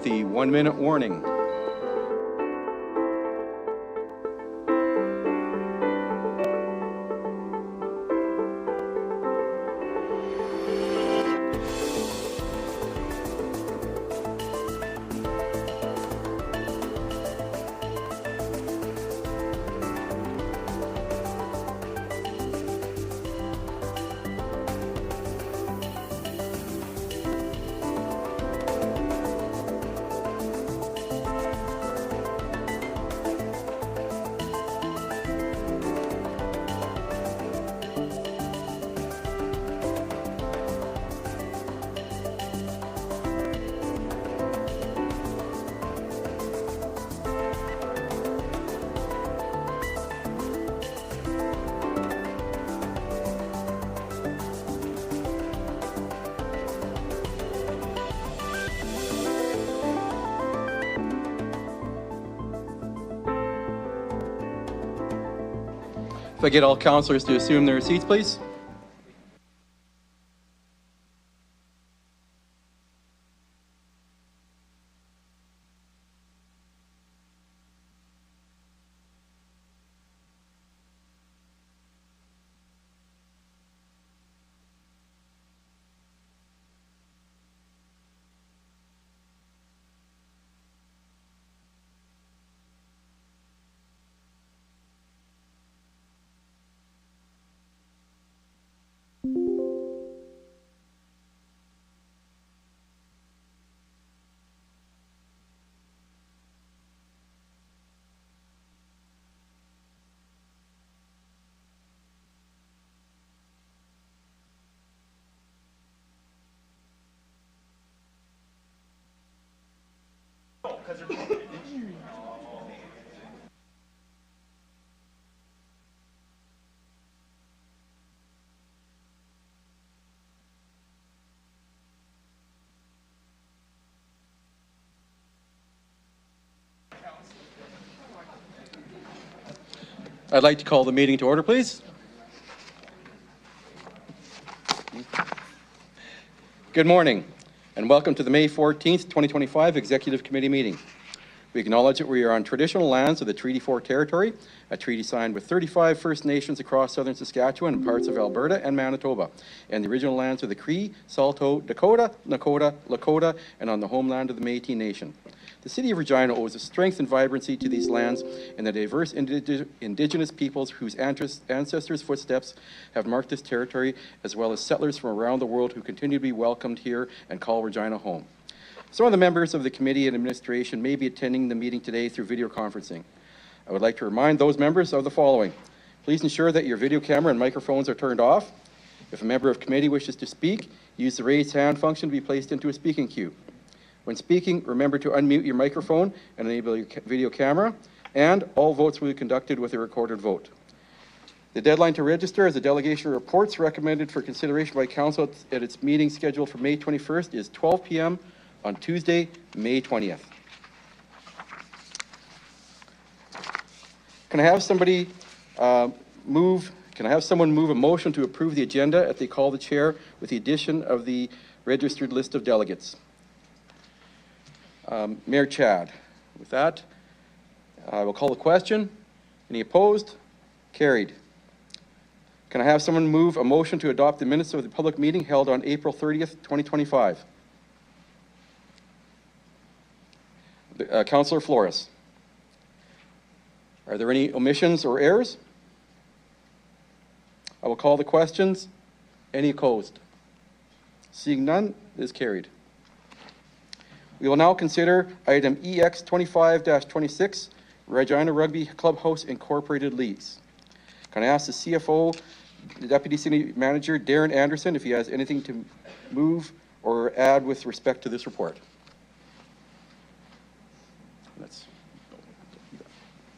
with the 1-minute warning. If I get all councillors to assume their seats, please. I'd like to call the meeting to order, please. Good morning, and welcome to the May 14th, 2025 Executive Committee meeting. We acknowledge that we are on traditional lands of the Treaty 4 territory, a treaty signed with 35 First Nations across southern Saskatchewan and parts of Alberta and Manitoba, and the original lands of the Cree, Saulteaux, Dakota, Nakota, Lakota, and on the homeland of the Métis Nation. The City of Regina owes a strength and vibrancy to these lands and the diverse Indigenous peoples whose ancestors' footsteps have marked this territory, as well as settlers from around the world who continue to be welcomed here and call Regina home. Some of the members of the committee and administration may be attending the meeting today through video conferencing. I would like to remind those members of the following. Please ensure that your video camera and microphones are turned off. If a member of committee wishes to speak, use the raise hand function to be placed into a speaking queue. When speaking, remember to unmute your microphone and enable your video camera, and all votes will be conducted with a recorded vote. The deadline to register as the delegation reports recommended for consideration by Council at its meeting scheduled for May 21st is 12 p.m. on Tuesday, May 20th. Can I have somebody someone move a motion to approve the agenda at the call of the chair with the addition of the registered list of delegates? Mayor Chad. With that, I will call the question. Any opposed? Carried. Can I have someone move a motion to adopt the minutes of the public meeting held on April 30th, 2025? Councillor Flores. Are there any omissions or errors? I will call the questions. Any opposed? Seeing none, it is carried. We will now consider item EX 25-26, Regina Rugby Clubhouse Incorporated lease. Can I ask the CFO, the Deputy City Manager, Darren Anderson, if he has anything to move or add with respect to this report?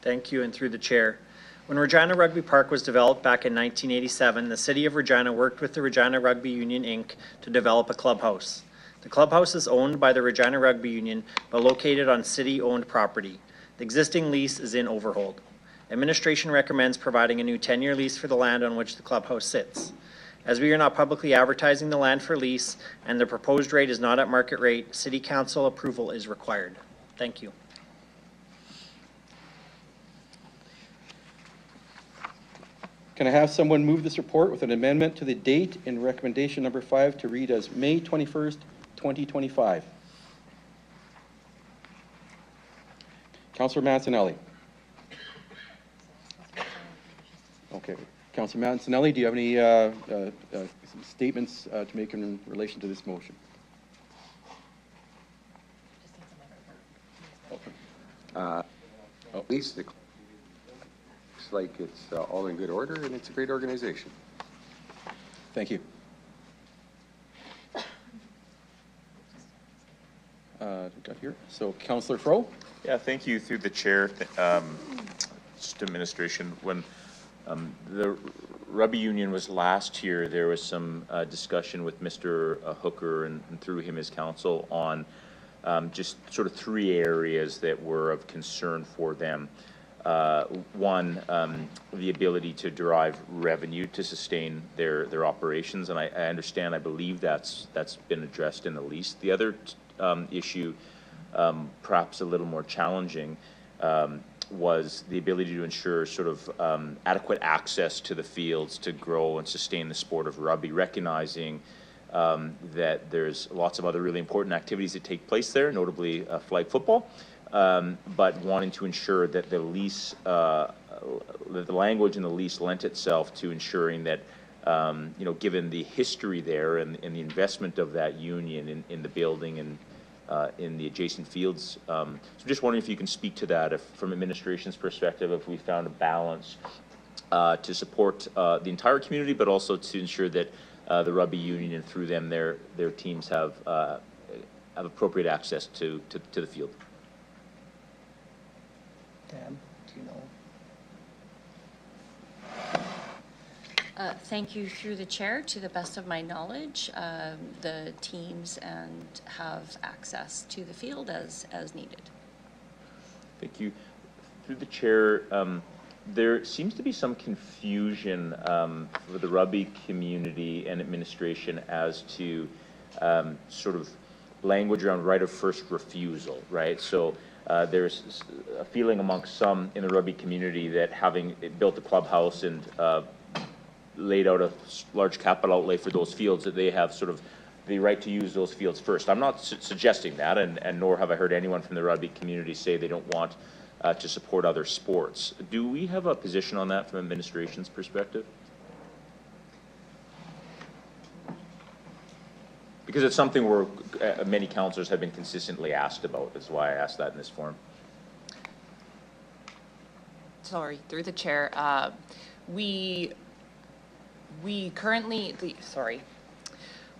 Thank you, and through the chair. When Regina Rugby Park was developed back in 1987, the City of Regina worked with the Regina Rugby Union Inc. to develop a clubhouse. The clubhouse is owned by the Regina Rugby Union, but located on city-owned property. The existing lease is in overhold. Administration recommends providing a new 10-year lease for the land on which the clubhouse sits. As we are not publicly advertising the land for lease and the proposed rate is not at market rate, City Council approval is required. Thank you. Can I have someone move this report with an amendment to the date in recommendation number 5 to read as May 21st, 2025? Councillor Mancinelli. Okay. Councillor Mancinelli, do you have any statements to make in relation to this motion? At least it looks like it's all in good order, and it's a great organization. Thank you. Got here. So, Councillor Fro. Yeah, thank you through the chair. Just administration. When the rugby union was last here, there was some discussion with Mr. Hooker and through him as council on just sort of 3 areas that were of concern for them. One, the ability to derive revenue to sustain their operations, and I understand, I believe that's been addressed in the lease. The other issue, perhaps a little more challenging, was the ability to ensure sort of adequate access to the fields to grow and sustain the sport of rugby, recognizing that there's lots of other really important activities that take place there, notably flag football, but wanting to ensure that the lease, the language in the lease lent itself to ensuring that, you know, given the history there and the investment of that union in the building and in the adjacent fields. So just wondering if you can speak to that, if from administration's perspective, if we found a balance to support the entire community, but also to ensure that the rugby union and through them their teams have appropriate access to the field. Dan, do you know? Thank you through the chair. To the best of my knowledge, the teams have access to the field as needed. Thank you. Through the chair, there seems to be some confusion for the rugby community and administration as to sort of language around right of first refusal, right? So there's a feeling amongst some in the rugby community that having built a clubhouse and laid out a large capital outlay for those fields, that they have sort of the right to use those fields first. I'm not suggesting that, and nor have I heard anyone from the rugby community say they don't want to support other sports. Do we have a position on that from administration's perspective? Because it's something where many councillors have been consistently asked about. That's why I asked that in this forum. Sorry, through the chair. We currently,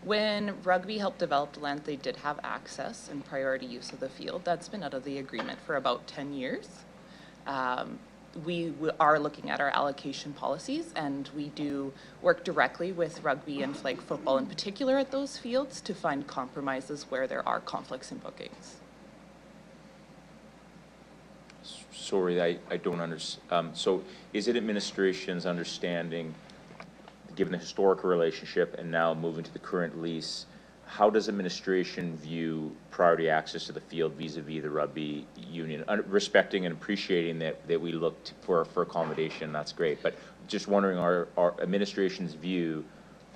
when rugby helped develop the land, they did have access and priority use of the field. That's been out of the agreement for about 10 years. We are looking at our allocation policies, and we do work directly with rugby and flag football in particular at those fields to find compromises where there are conflicts in bookings. Sorry, I don't understand. So is it administration's understanding, given the historical relationship and now moving to the current lease, how does administration view priority access to the field vis-a-vis the rugby union? Respecting and appreciating that we look for accommodation, that's great, but just wondering our administration's view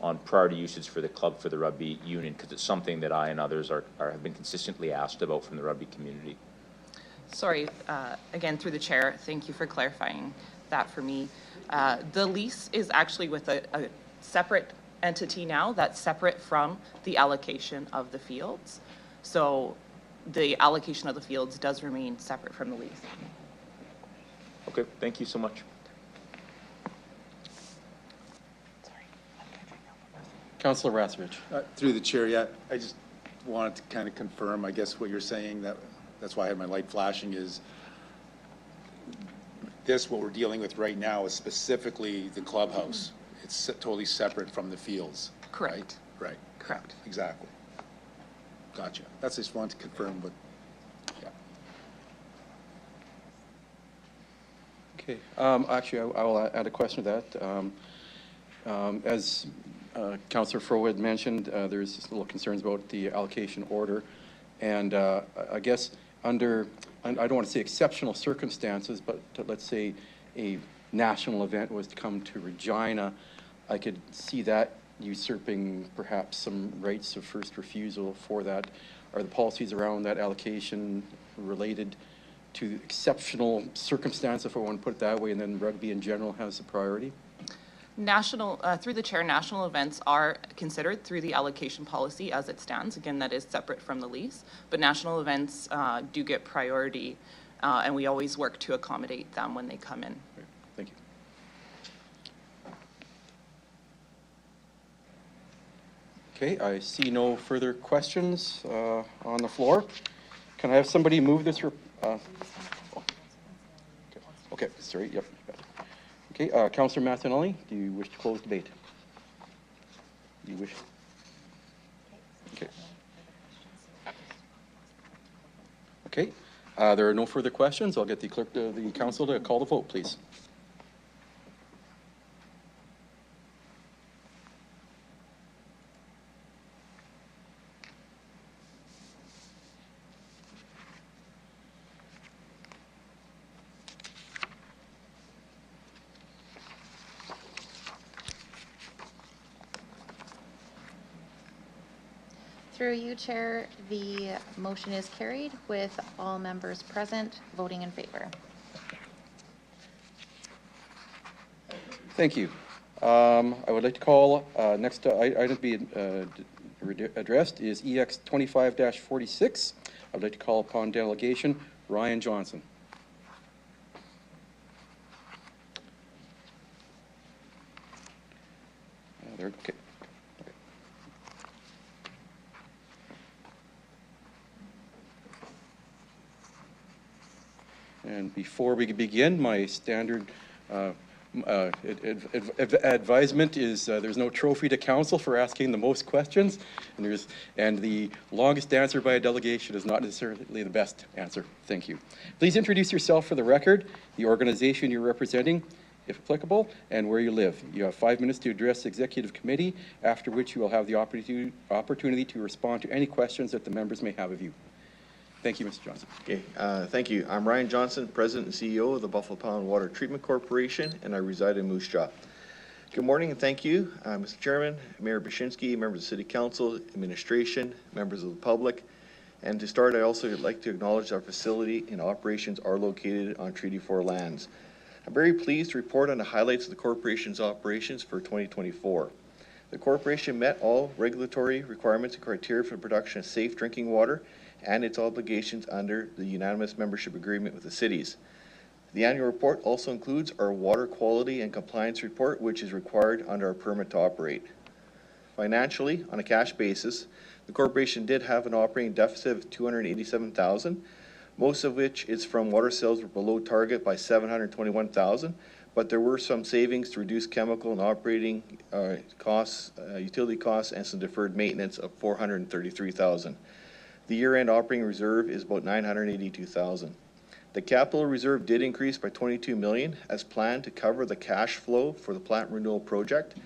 on priority usage for the club for the rugby union, because it's something that I and others have been consistently asked about from the rugby community. Sorry, again, through the chair, thank you for clarifying that for me. The lease is actually with a separate entity now that's separate from the allocation of the fields. So the allocation of the fields does remain separate from the lease. Okay, thank you so much. Councillor Rathridge. Through the chair, yeah, I just wanted to kind of confirm, I guess, what you're saying, that's why I had my light flashing, is what we're dealing with right now is specifically the clubhouse. It's totally separate from the fields. Correct. Right. Correct. Exactly. Gotcha. That's just wanted to confirm, but yeah. Okay. Actually, I will add a question to that. As Councillor Fro had mentioned there's just little concerns about the allocation order. And I guess under, I don't want to say exceptional circumstances, but let's say a national event was to come to Regina, I could see that usurping perhaps some rights of first refusal for that. Are the policies around that allocation related to exceptional circumstance, if I want to put it that way, and then rugby in general has the priority? Through the chair, national events are considered through the allocation policy as it stands. Again, that is separate from the lease, but national events do get priority, and we always work to accommodate them when they come in. Great. Thank you. Okay, I see no further questions on the floor. Can I have somebody move this? Okay, sorry, yep. Okay, Councillor Masanelli, do you wish to close debate? Do you wish? Okay. Okay, there are no further questions. I'll get the clerk of the council to call the vote, please. Through you, Chair, the motion is carried with all members present voting in favor. Thank you. I would like to call next item to be addressed is EX 25-46. I would like to call upon delegation Ryan Johnson. Okay. And before we begin, my standard advisement is there's no trophy to council for asking the most questions, and the longest answer by a delegation is not necessarily the best answer. Thank you. Please introduce yourself for the record, the organization you're representing, if applicable, and where you live. You have 5 minutes to address the executive committee, after which you will have the opportunity to respond to any questions that the members may have of you. Thank you, Mr. Johnson. Okay, thank you. I'm Ryan Johnson, President and CEO of the Buffalo Pound Water Treatment Corporation, and I reside in Moose Jaw. Good morning and thank you, Mr. Chairman, Mayor Bashinsky, members of City Council, administration, members of the public. And to start, I also would like to acknowledge our facility and operations are located on Treaty 4 lands. I'm very pleased to report on the highlights of the corporation's operations for 2024. The corporation met all regulatory requirements and criteria for the production of safe drinking water and its obligations under the unanimous membership agreement with the cities. The annual report also includes our water quality and compliance report, which is required under our permit to operate. Financially, on a cash basis, the corporation did have an operating deficit of $287,000, most of which is from water sales were below target by $721,000, but there were some savings to reduce chemical and operating costs, utility costs, and some deferred maintenance of $433,000. The year-end operating reserve is about $982,000. The capital reserve did increase by $22 million as planned to cover the cash flow for the plant renewal project.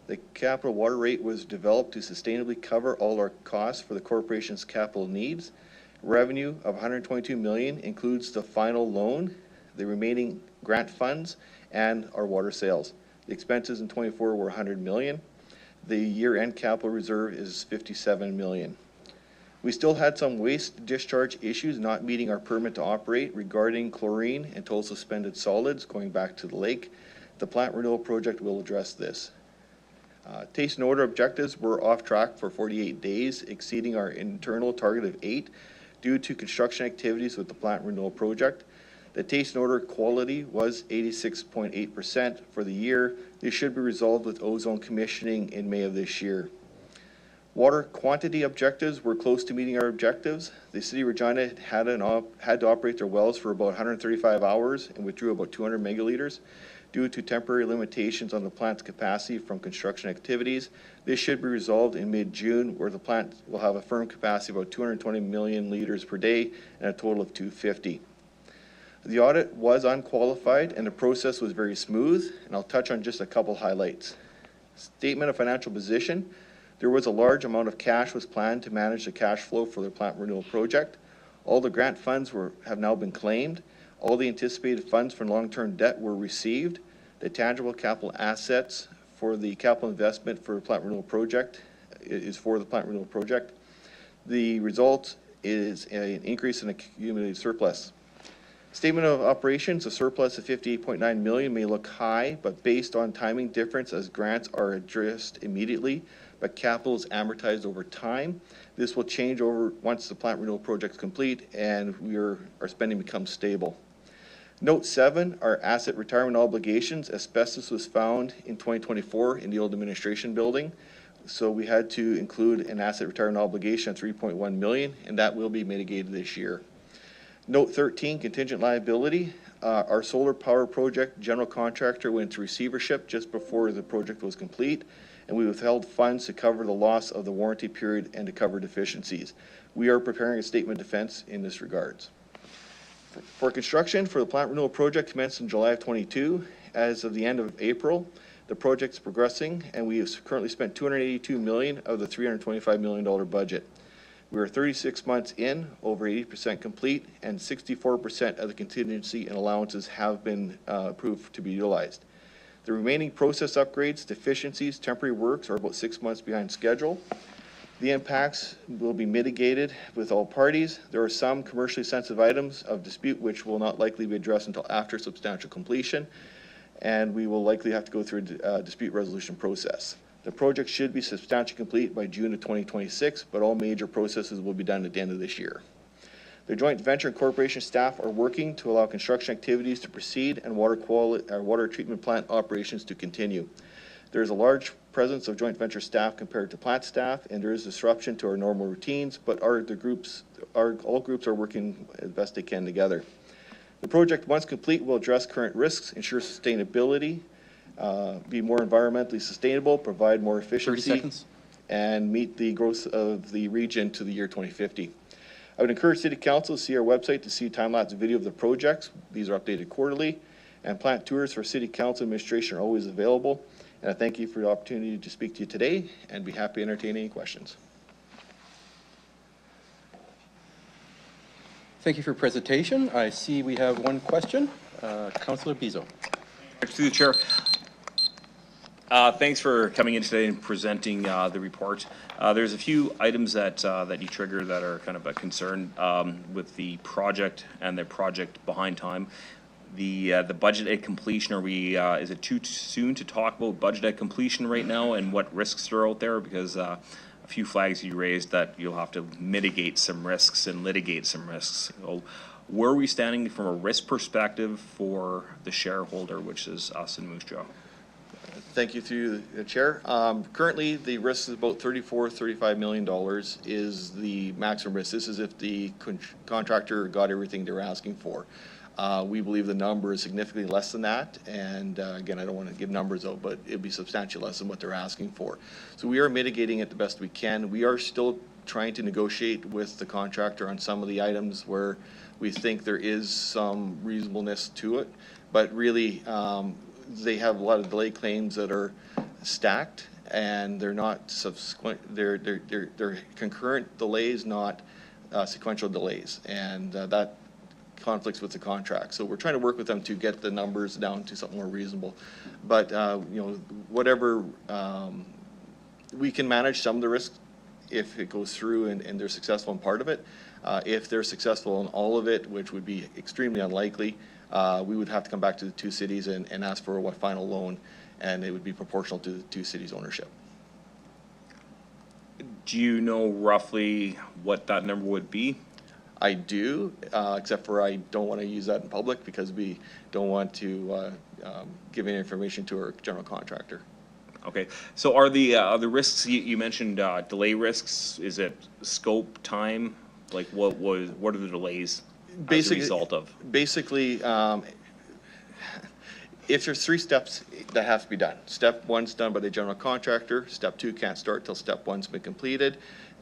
The capital water rate was developed to sustainably cover all our costs for the corporation's capital needs. Revenue of $122 million includes the final loan, the remaining grant funds, and our water sales. The expenses in 24 were $100 million. The year-end capital reserve is $57 million. We still had some waste discharge issues not meeting our permit to operate regarding chlorine and total suspended solids going back to the lake. The plant renewal project will address this. Taste and odor objectives were off track for 48 days, exceeding our internal target of 8 due to construction activities with the plant renewal project. The taste and odor quality was 86.8% for the year. This should be resolved with ozone commissioning in May of this year. Water quantity objectives were close to meeting our objectives. The City of Regina had to operate their wells for about 135 hours and withdrew about 200 megaliters due to temporary limitations on the plant's capacity from construction activities. This should be resolved in mid-June, where the plant will have a firm capacity of about 220 million liters per day and a total of 250. The audit was unqualified and the process was very smooth, and I'll touch on just a couple highlights. Statement of financial position. There was a large amount of cash was planned to manage the cash flow for the plant renewal project. All the grant funds have now been claimed. All the anticipated funds from long-term debt were received. The tangible capital assets for the capital investment for the plant renewal project is for the plant renewal project. The result is an increase in accumulated surplus. Statement of operations, a surplus of 58.9 million may look high, but based on timing difference as grants are addressed immediately, but capital is amortized over time. This will change over once the plant renewal project is complete and our spending becomes stable. Note 7, our asset retirement obligations. Asbestos was found in 2024 in the old administration building. So we had to include an asset retirement obligation of 3.1 million, and that will be mitigated this year. Note 13, contingent liability. Our solar power project general contractor went to receivership just before the project was complete, and we withheld funds to cover the loss of the warranty period and to cover deficiencies. We are preparing a statement of defense in this regards. For construction for the plant renewal project commenced in July of 22. As of the end of April, the project is progressing, and we have currently spent 282 million of the $325 million budget. We are 36 months in, over 80% complete, and 64% of the contingency and allowances have been approved to be utilized. The remaining process upgrades, deficiencies, temporary works are about 6 months behind schedule. The impacts will be mitigated with all parties. There are some commercially sensitive items of dispute which will not likely be addressed until after substantial completion, and we will likely have to go through a dispute resolution process. The project should be substantially complete by June of 2026, but all major processes will be done at the end of this year. The joint venture and corporation staff are working to allow construction activities to proceed and water treatment plant operations to continue. There is a large presence of joint venture staff compared to plant staff, and there is disruption to our normal routines, but all groups are working as best they can together. The project, once complete, will address current risks, ensure sustainability, be more environmentally sustainable, provide more efficiency, 30 seconds. And meet the growth of the region to the year 2050. I would encourage City Council to see our website to see time-lapse video of the projects. These are updated quarterly, and plant tours for City Council administration are always available. And I thank you for the opportunity to speak to you today, and be happy to entertain any questions. Thank you for your presentation. I see we have one question. Councillor Bizo. Through the chair. Thanks for coming in today and presenting the report. There's a few items that you trigger that are kind of a concern with the project and the project behind time. The budget at completion, is it too soon to talk about budget at completion right now and what risks are out there? Because a few flags you raised that you'll have to mitigate some risks and litigate some risks. So where are we standing from a risk perspective for the shareholder, which is us in Moose Jaw? Thank you through the chair. Currently, the risk is about $35 million is the maximum risk. This is if the contractor got everything they're asking for. We believe the number is significantly less than that. And again, I don't want to give numbers out, but it'd be substantially less than what they're asking for. So we are mitigating it the best we can. We are still trying to negotiate with the contractor on some of the items where we think there is some reasonableness to it. But really, they have a lot of delay claims that are stacked, and they're not subsequent. They're concurrent delays, not sequential delays, and that conflicts with the contract. So we're trying to work with them to get the numbers down to something more reasonable. But you know, whatever we can manage some of the risk if it goes through and they're successful in part of it. If they're successful in all of it, which would be extremely unlikely, we would have to come back to the two cities and ask for a final loan, and it would be proportional to the two cities' ownership. Do you know roughly what that number would be? I do, except for I don't want to use that in public because we don't want to give any information to our general contractor. Okay, so are the risks you mentioned delay risks? Is it scope, time? Like what are the delays as a result of? Basically, if there's 3 steps that have to be done. Step 1's done by the general contractor. Step 2 can't start till step 1's been completed,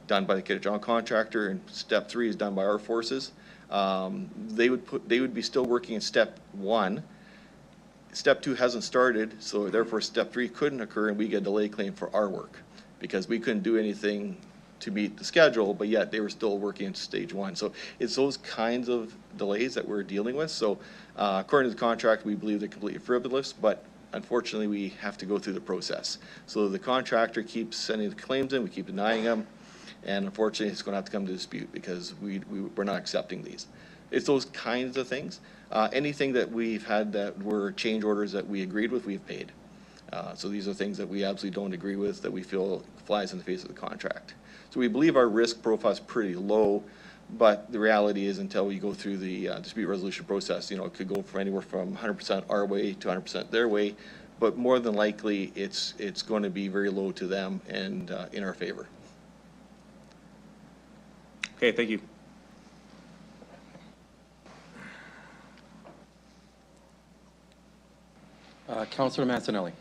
done by the general contractor, and step 3 is done by our forces. They would be still working in step 1. step 2 hasn't started, so therefore step 3 couldn't occur, and we get a delay claim for our work because we couldn't do anything to meet the schedule, but yet they were still working in stage 1. So it's those kinds of delays that we're dealing with. So according to the contract, we believe they're completely frivolous, but unfortunately we have to go through the process. So the contractor keeps sending the claims in, we keep denying them, and unfortunately it's going to have to come to dispute because we're not accepting these. It's those kinds of things. Anything that we've had that were change orders that we agreed with, we've paid. So these are things that we absolutely don't agree with, that we feel flies in the face of the contract. So we believe our risk profile is pretty low, but the reality is until we go through the dispute resolution process, you know, it could go from anywhere from 100% our way to 100% their way, but more than likely it's going to be very low to them and in our favor. Okay, thank you. Councillor Mancinelli.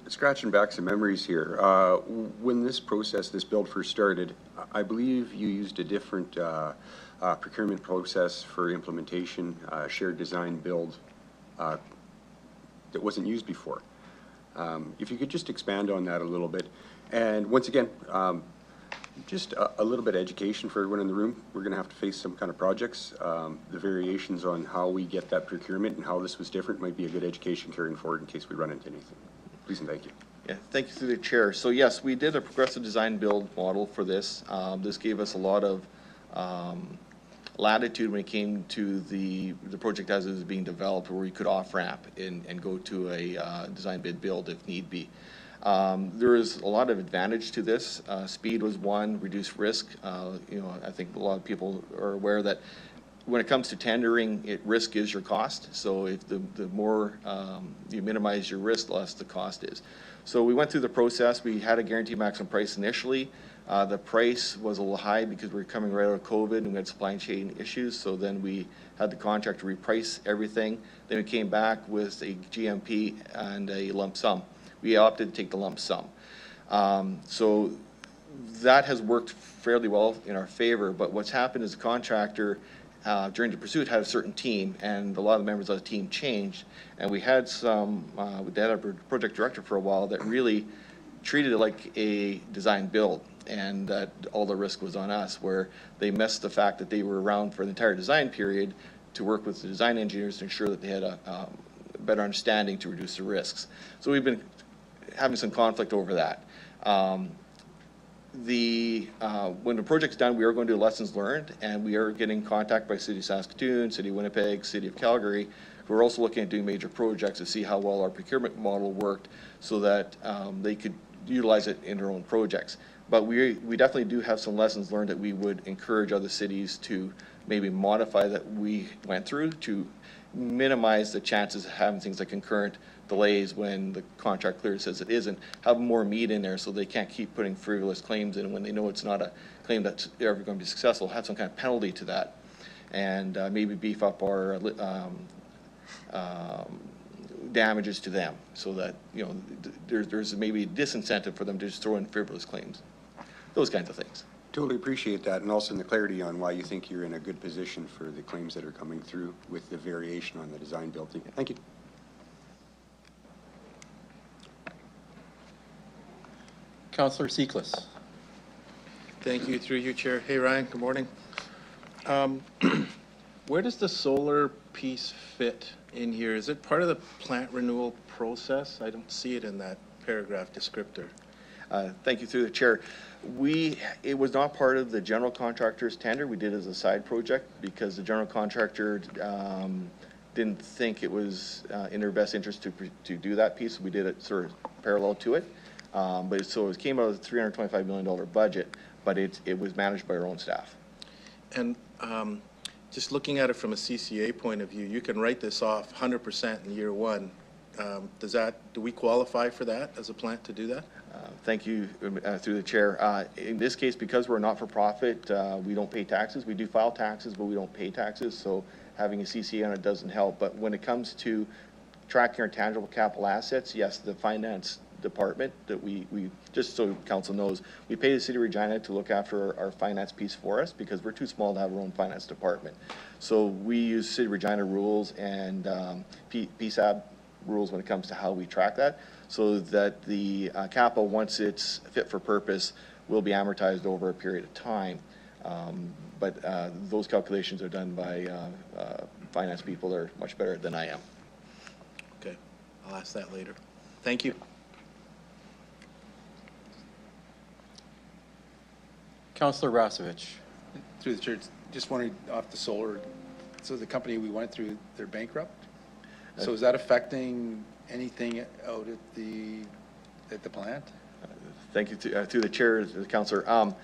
Scratching back some memories here. When this process, this build first started, I believe you used a different procurement process for implementation, shared design build that wasn't used before. If you could just expand on that a little bit. And once again, just a little bit of education for everyone in the room. We're going to have to face some kind of projects. The variations on how we get that procurement and how this was different might be a good education carrying forward in case we run into anything. Please and thank you. Yeah, thank you through the chair. So yes, we did a progressive design build model for this. This gave us a lot of latitude when it came to the project as it was being developed, where we could off-ramp and go to a design bid build if need be. There is a lot of advantage to this. Speed was one, reduced risk. You know, I think a lot of people are aware that when it comes to tendering, risk is your cost. So if the more you minimize your risk, the less the cost is. So we went through the process. We had a guaranteed maximum price initially. The price was a little high because we were coming right out of COVID and we had supply chain issues. So then we had the contract to reprice everything. Then we came back with a GMP and a lump sum. We opted to take the lump sum. So that has worked fairly well in our favor, but what's happened is the contractor during the pursuit had a certain team, and a lot of the members of the team changed, and we had some, we had a project director for a while that really treated it like a design build, and that all the risk was on us, where they missed the fact that they were around for the entire design period to work with the design engineers to ensure that they had a better understanding to reduce the risks. So we've been having some conflict over that. When the project's done, we are going to do lessons learned, and we are getting contact by City of Saskatoon, City of Winnipeg, City of Calgary. We're also looking at doing major projects to see how well our procurement model worked so that they could utilize it in their own projects. But we definitely do have some lessons learned that we would encourage other cities to maybe modify that we went through to minimize the chances of having things like concurrent delays when the contract clearly says it isn't, have more meat in there so they can't keep putting frivolous claims in when they know it's not a claim that's ever going to be successful, have some kind of penalty to that, and maybe beef up our damages to them so that, you know, there's maybe a disincentive for them to just throw in frivolous claims, those kinds of things. Totally appreciate that, and also in the clarity on why you think you're in a good position for the claims that are coming through with the variation on the design build thing. Thank you. Councillor Seacless. Thank you, through you, Chair. Hey, Ryan, good morning. Where does the solar piece fit in here? Is it part of the plant renewal process? I don't see it in that paragraph descriptor. Thank you, through the chair. It was not part of the general contractor's tender. We did it as a side project because the general contractor didn't think it was in their best interest to do that piece. We did it sort of parallel to it. But so it came out of the $325 million budget, but it was managed by our own staff. And just looking at it from a CCA point of view, you can write this off 100% in year one. Do we qualify for that as a plant to do that? Thank you, through the chair. In this case, because we're not for profit, we don't pay taxes. We do file taxes, but we don't pay taxes. So having a CCA on it doesn't help. But when it comes to tracking our tangible capital assets, yes, the finance department that we just so council knows, we pay the city of Regina to look after our finance piece for us because we're too small to have our own finance department. So we use city of Regina rules and PSAB rules when it comes to how we track that, so that the capital, once it's fit for purpose, will be amortized over a period of time. But those calculations are done by finance people that are much better than I am. Okay, I'll ask that later. Thank you. Councillor Rasevich. Through the chair, just wondering off the solar, so the company we went through, they're bankrupt? So is that affecting anything out at the plant? Thank you through the chair, the councillor.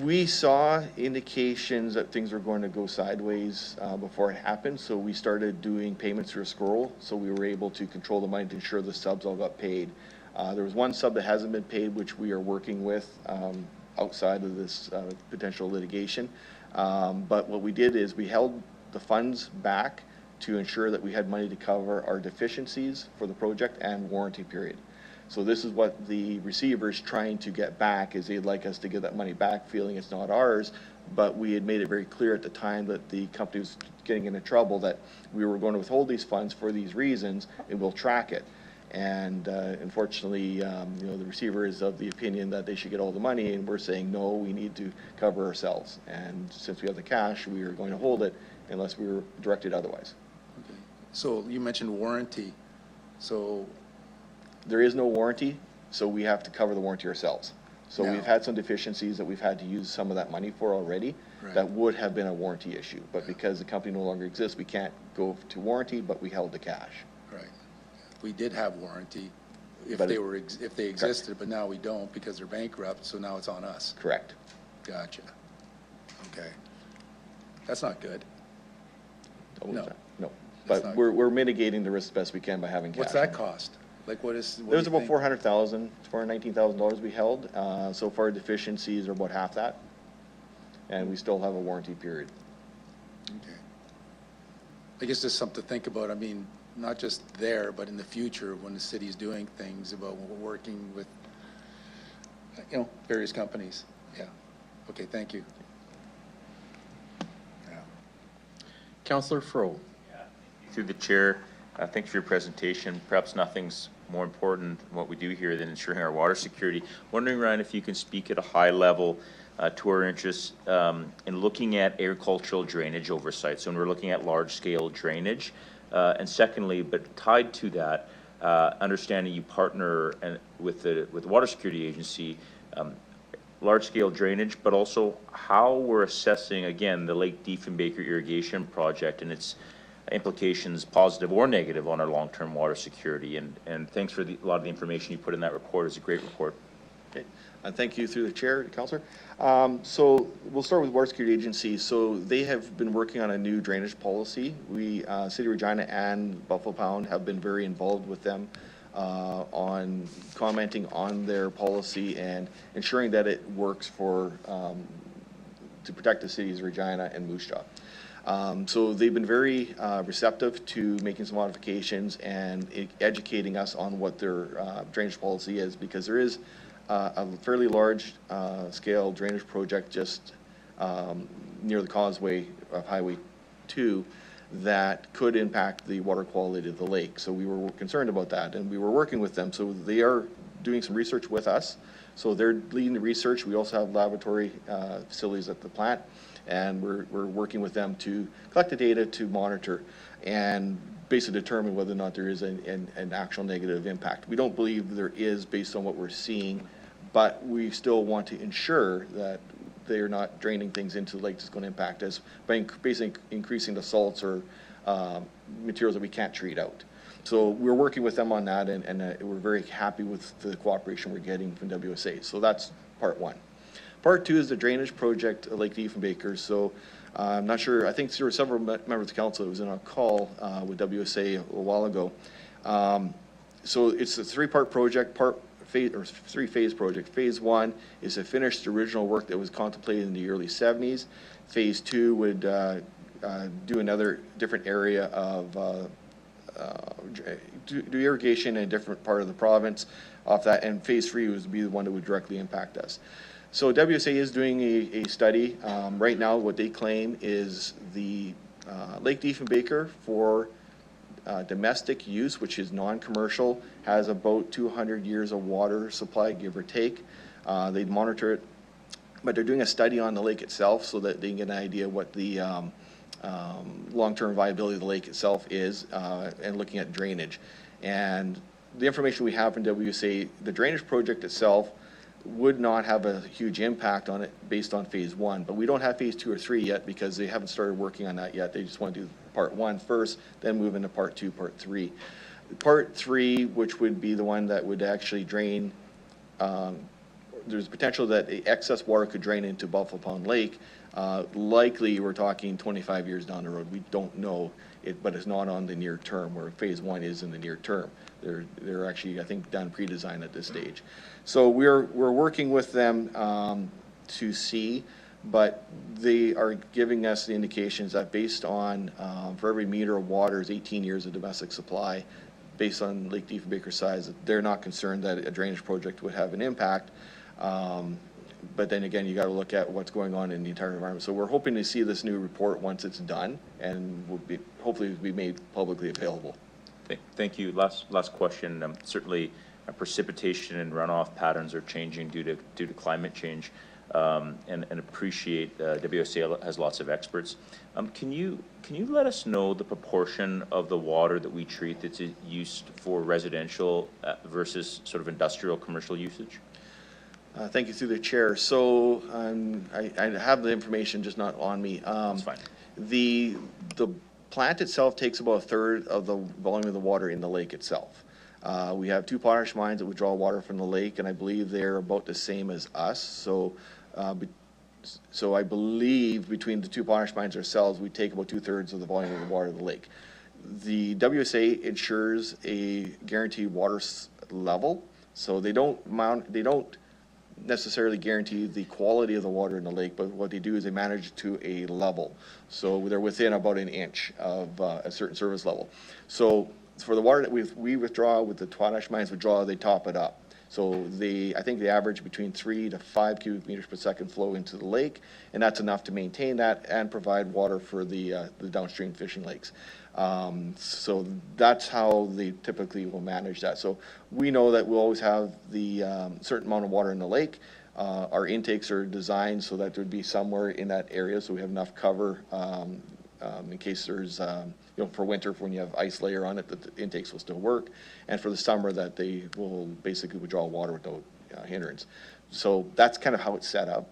We saw indications that things were going to go sideways before it happened, so we started doing payments through a scroll, so we were able to control the money to ensure the subs all got paid. There was one sub that hasn't been paid, which we are working with outside of this potential litigation. But what we did is we held the funds back to ensure that we had money to cover our deficiencies for the project and warranty period. So this is what the receiver's trying to get back, is they'd like us to give that money back, feeling it's not ours, but we had made it very clear at the time that the company was getting into trouble that we were going to withhold these funds for these reasons, and we'll track it. And unfortunately, you know, the receiver is of the opinion that they should get all the money, and we're saying, no, we need to cover ourselves. And since we have the cash, we are going to hold it unless we were directed otherwise. Okay. So you mentioned warranty. So there is no warranty, so we have to cover the warranty ourselves. So now, we've had some deficiencies that we've had to use some of that money for already. Right. That would have been a warranty issue, but because the company no longer exists, we can't go to warranty, but we held the cash. Right. We did have warranty if But if they existed, but now we don't because they're bankrupt, so now it's on us. Correct. Gotcha. Okay. That's not good. No. No. That's But not we're mitigating the risk best we can by having cash. What's that cost? Like what is? What It was do you about think? $419,000 we held. So far deficiencies are about half that. And we still have a warranty period. Okay. I guess just something to think about. I mean, not just there, but in the future when the city's doing things about when we're working with, you know, various companies. Yeah. Okay, thank you. Yeah. Councillor Fro. Through the chair, thanks for your presentation. Perhaps nothing's more important in what we do here than ensuring our water security. Wondering, Ryan, if you can speak at a high level to our interests in looking at agricultural drainage oversight. So when we're looking at large-scale drainage, and secondly, but tied to that, understanding you partner with the Water Security Agency, large-scale drainage, but also how we're assessing, again, the Lake Diefenbaker irrigation project and its implications, positive or negative, on our long-term water security. And thanks for a lot of the information you put in that report. It's a great report. Okay. Thank you through the chair, Councillor. So we'll start with Water Security Agency. So they have been working on a new drainage policy. We, City of Regina and Buffalo Pound, have been very involved with them on commenting on their policy and ensuring that it works for to protect the cities of Regina and Moose Jaw. So they've been very receptive to making some modifications and educating us on what their drainage policy is, because there is a fairly large scale drainage project just near the causeway of Highway 2 that could impact the water quality of the lake. So we were concerned about that, and we were working with them. So they are doing some research with us. So they're leading the research. We also have laboratory facilities at the plant, and we're working with them to collect the data to monitor and basically determine whether or not there is an actual negative impact. We don't believe there is based on what we're seeing, but we still want to ensure that they're not draining things into the lake that's going to impact us by basically increasing the salts or materials that we can't treat out. So we're working with them on that, and we're very happy with the cooperation we're getting from WSA. So that's part one. Part two is the drainage project at Lake Diefenbaker. So I'm not sure, I think there were several members of the council that was in a call with WSA a while ago. So it's a three-part project, three-phase project. Phase one is to finish the original work that was contemplated in the early 70s. Phase two would do another different area of do irrigation in a different part of the province off that, and phase 3 would be the one that would directly impact us. So WSA is doing a study. Right now, what they claim is the Lake Diefenbaker for domestic use, which is non-commercial, has about 200 years of water supply, give or take. They monitor it, but they're doing a study on the lake itself so that they can get an idea what the long-term viability of the lake itself is, and looking at drainage. And the information we have from WSA, the drainage project itself would not have a huge impact on it based on phase 1, but we don't have phase 2 or 3 yet because they haven't started working on that yet. They just want to do part 1 first, then move into part 2, part 3. Part 3, which would be the one that would actually drain, there's potential that excess water could drain into Buffalo Pound Lake. Likely we're talking 25 years down the road. We don't know it, but it's not on the near term, where phase 1 is in the near term. They're actually, I think, done pre-design at this stage. So we're working with them to see, but they are giving us the indications that based on for every meter of water is 18 years of domestic supply, based on Lake Diefenbaker size, they're not concerned that a drainage project would have an impact. But then again, you got to look at what's going on in the entire environment. So we're hoping to see this new report once it's done, and will be hopefully be made publicly available. Thank you. Last question. Certainly, precipitation and runoff patterns are changing due to climate change, and appreciate WSA has lots of experts. Can you let us know the proportion of the water that we treat that's used for residential versus sort of industrial commercial usage? Thank you through the chair. So I have the information, just not on me. That's fine. The plant itself takes about 1/3 of the volume of the water in the lake itself. We have 2 potash mines that would draw water from the lake, and I believe they're about the same as us. So I believe between the 2 potash mines ourselves, we take about 2/3 of the volume of the water of the lake. The WSA ensures a guaranteed water level, so they don't necessarily guarantee the quality of the water in the lake, but what they do is they manage to a level. So they're within about an inch of a certain service level. So for the water that we withdraw with the potash mines withdraw, they top it up. So I think they average between 3 to 5 cubic meters per second flow into the lake, and that's enough to maintain that and provide water for the downstream fishing lakes. So that's how they typically will manage that. So we know that we'll always have the certain amount of water in the lake. Our intakes are designed so that there'd be somewhere in that area, so we have enough cover in case there's, for winter, when you have ice layer on it, that the intakes will still work, and for the summer that they will basically withdraw water without hindrance. So that's kind of how it's set up.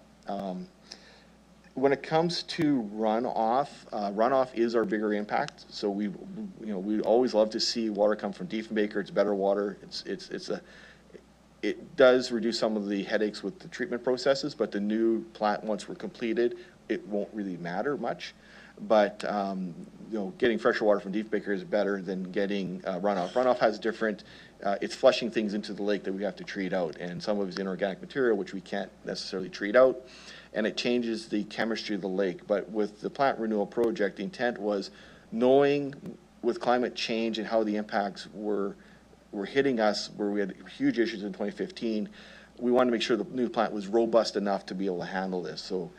When it comes to runoff, runoff is our bigger impact. So we always love to see water come from Diefenbaker. It's better water. It does reduce some of the headaches with the treatment processes, but the new plant, once we're completed, it won't really matter much. But getting fresher water from Diefenbaker is better than getting runoff. Runoff has different. It's flushing things into the lake that we have to treat out, and some of it's inorganic material which we can't necessarily treat out, and it changes the chemistry of the lake. But with the plant renewal project, the intent was, knowing with climate change and how the impacts were hitting us, where we had huge issues in 2015, we wanted to make sure the new plant was robust enough to be able to handle this. So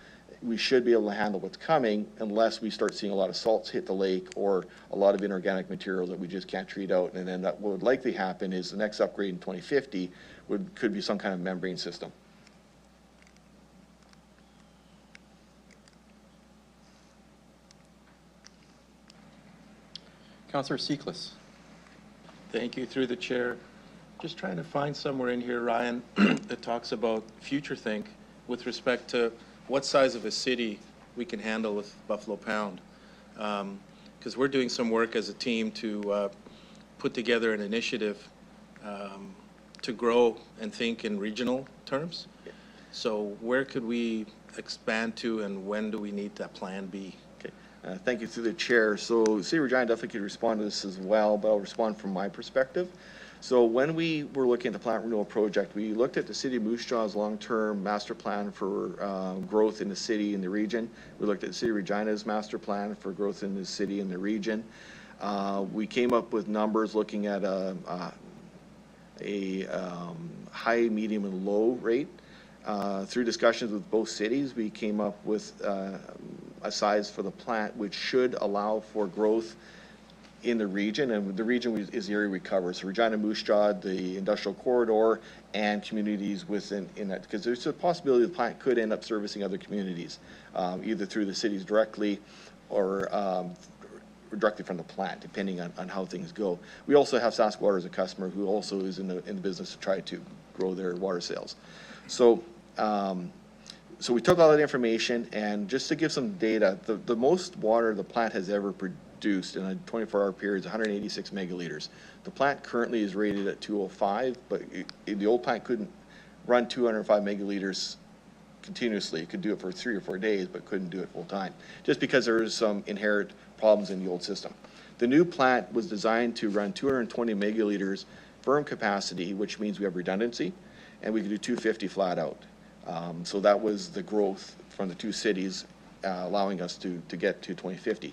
we should be able to handle what's coming unless we start seeing a lot of salts hit the lake or a lot of inorganic materials that we just can't treat out. And then what would likely happen is the next upgrade in 2050 could be some kind of membrane system. Councillor Seekles. Thank you, through the chair. Just trying to find somewhere in here, Ryan, that talks about future think with respect to what size of a city we can handle with Buffalo Pound. Because we're doing some work as a team to put together an initiative to grow and think in regional terms. So where could we expand to, and when do we need that plan B? Thank you, through the chair. So City of Regina definitely could respond to this as well, but I'll respond from my perspective. So when we were looking at the plant renewal project, we looked at the City of Moose Jaw's long-term master plan for growth in the city and the region. We looked at the City of Regina's master plan for growth in the city and the region. We came up with numbers looking at a high, medium, and low rate. Through discussions with both cities, we came up with a size for the plant which should allow for growth in the region, and the region is the area we cover. So Regina, Moose Jaw, the industrial corridor, and communities within that, because there's a possibility the plant could end up servicing other communities, either through the cities directly or directly from the plant, depending on how things go. We also have Saskwater as a customer who also is in the business to try to grow their water sales. So so we took all that information, and just to give some data, the most water the plant has ever produced in a 24-hour period is 186 megaliters. The plant currently is rated at 205, but the old plant couldn't run 205 megaliters continuously. It could do it for 3 or 4 days, but couldn't do it full time, just because there was some inherent problems in the old system. The new plant was designed to run 220 megaliters firm capacity, which means we have redundancy, and we could do 250 flat out. So that was the growth from the two cities, allowing us to get to 2050.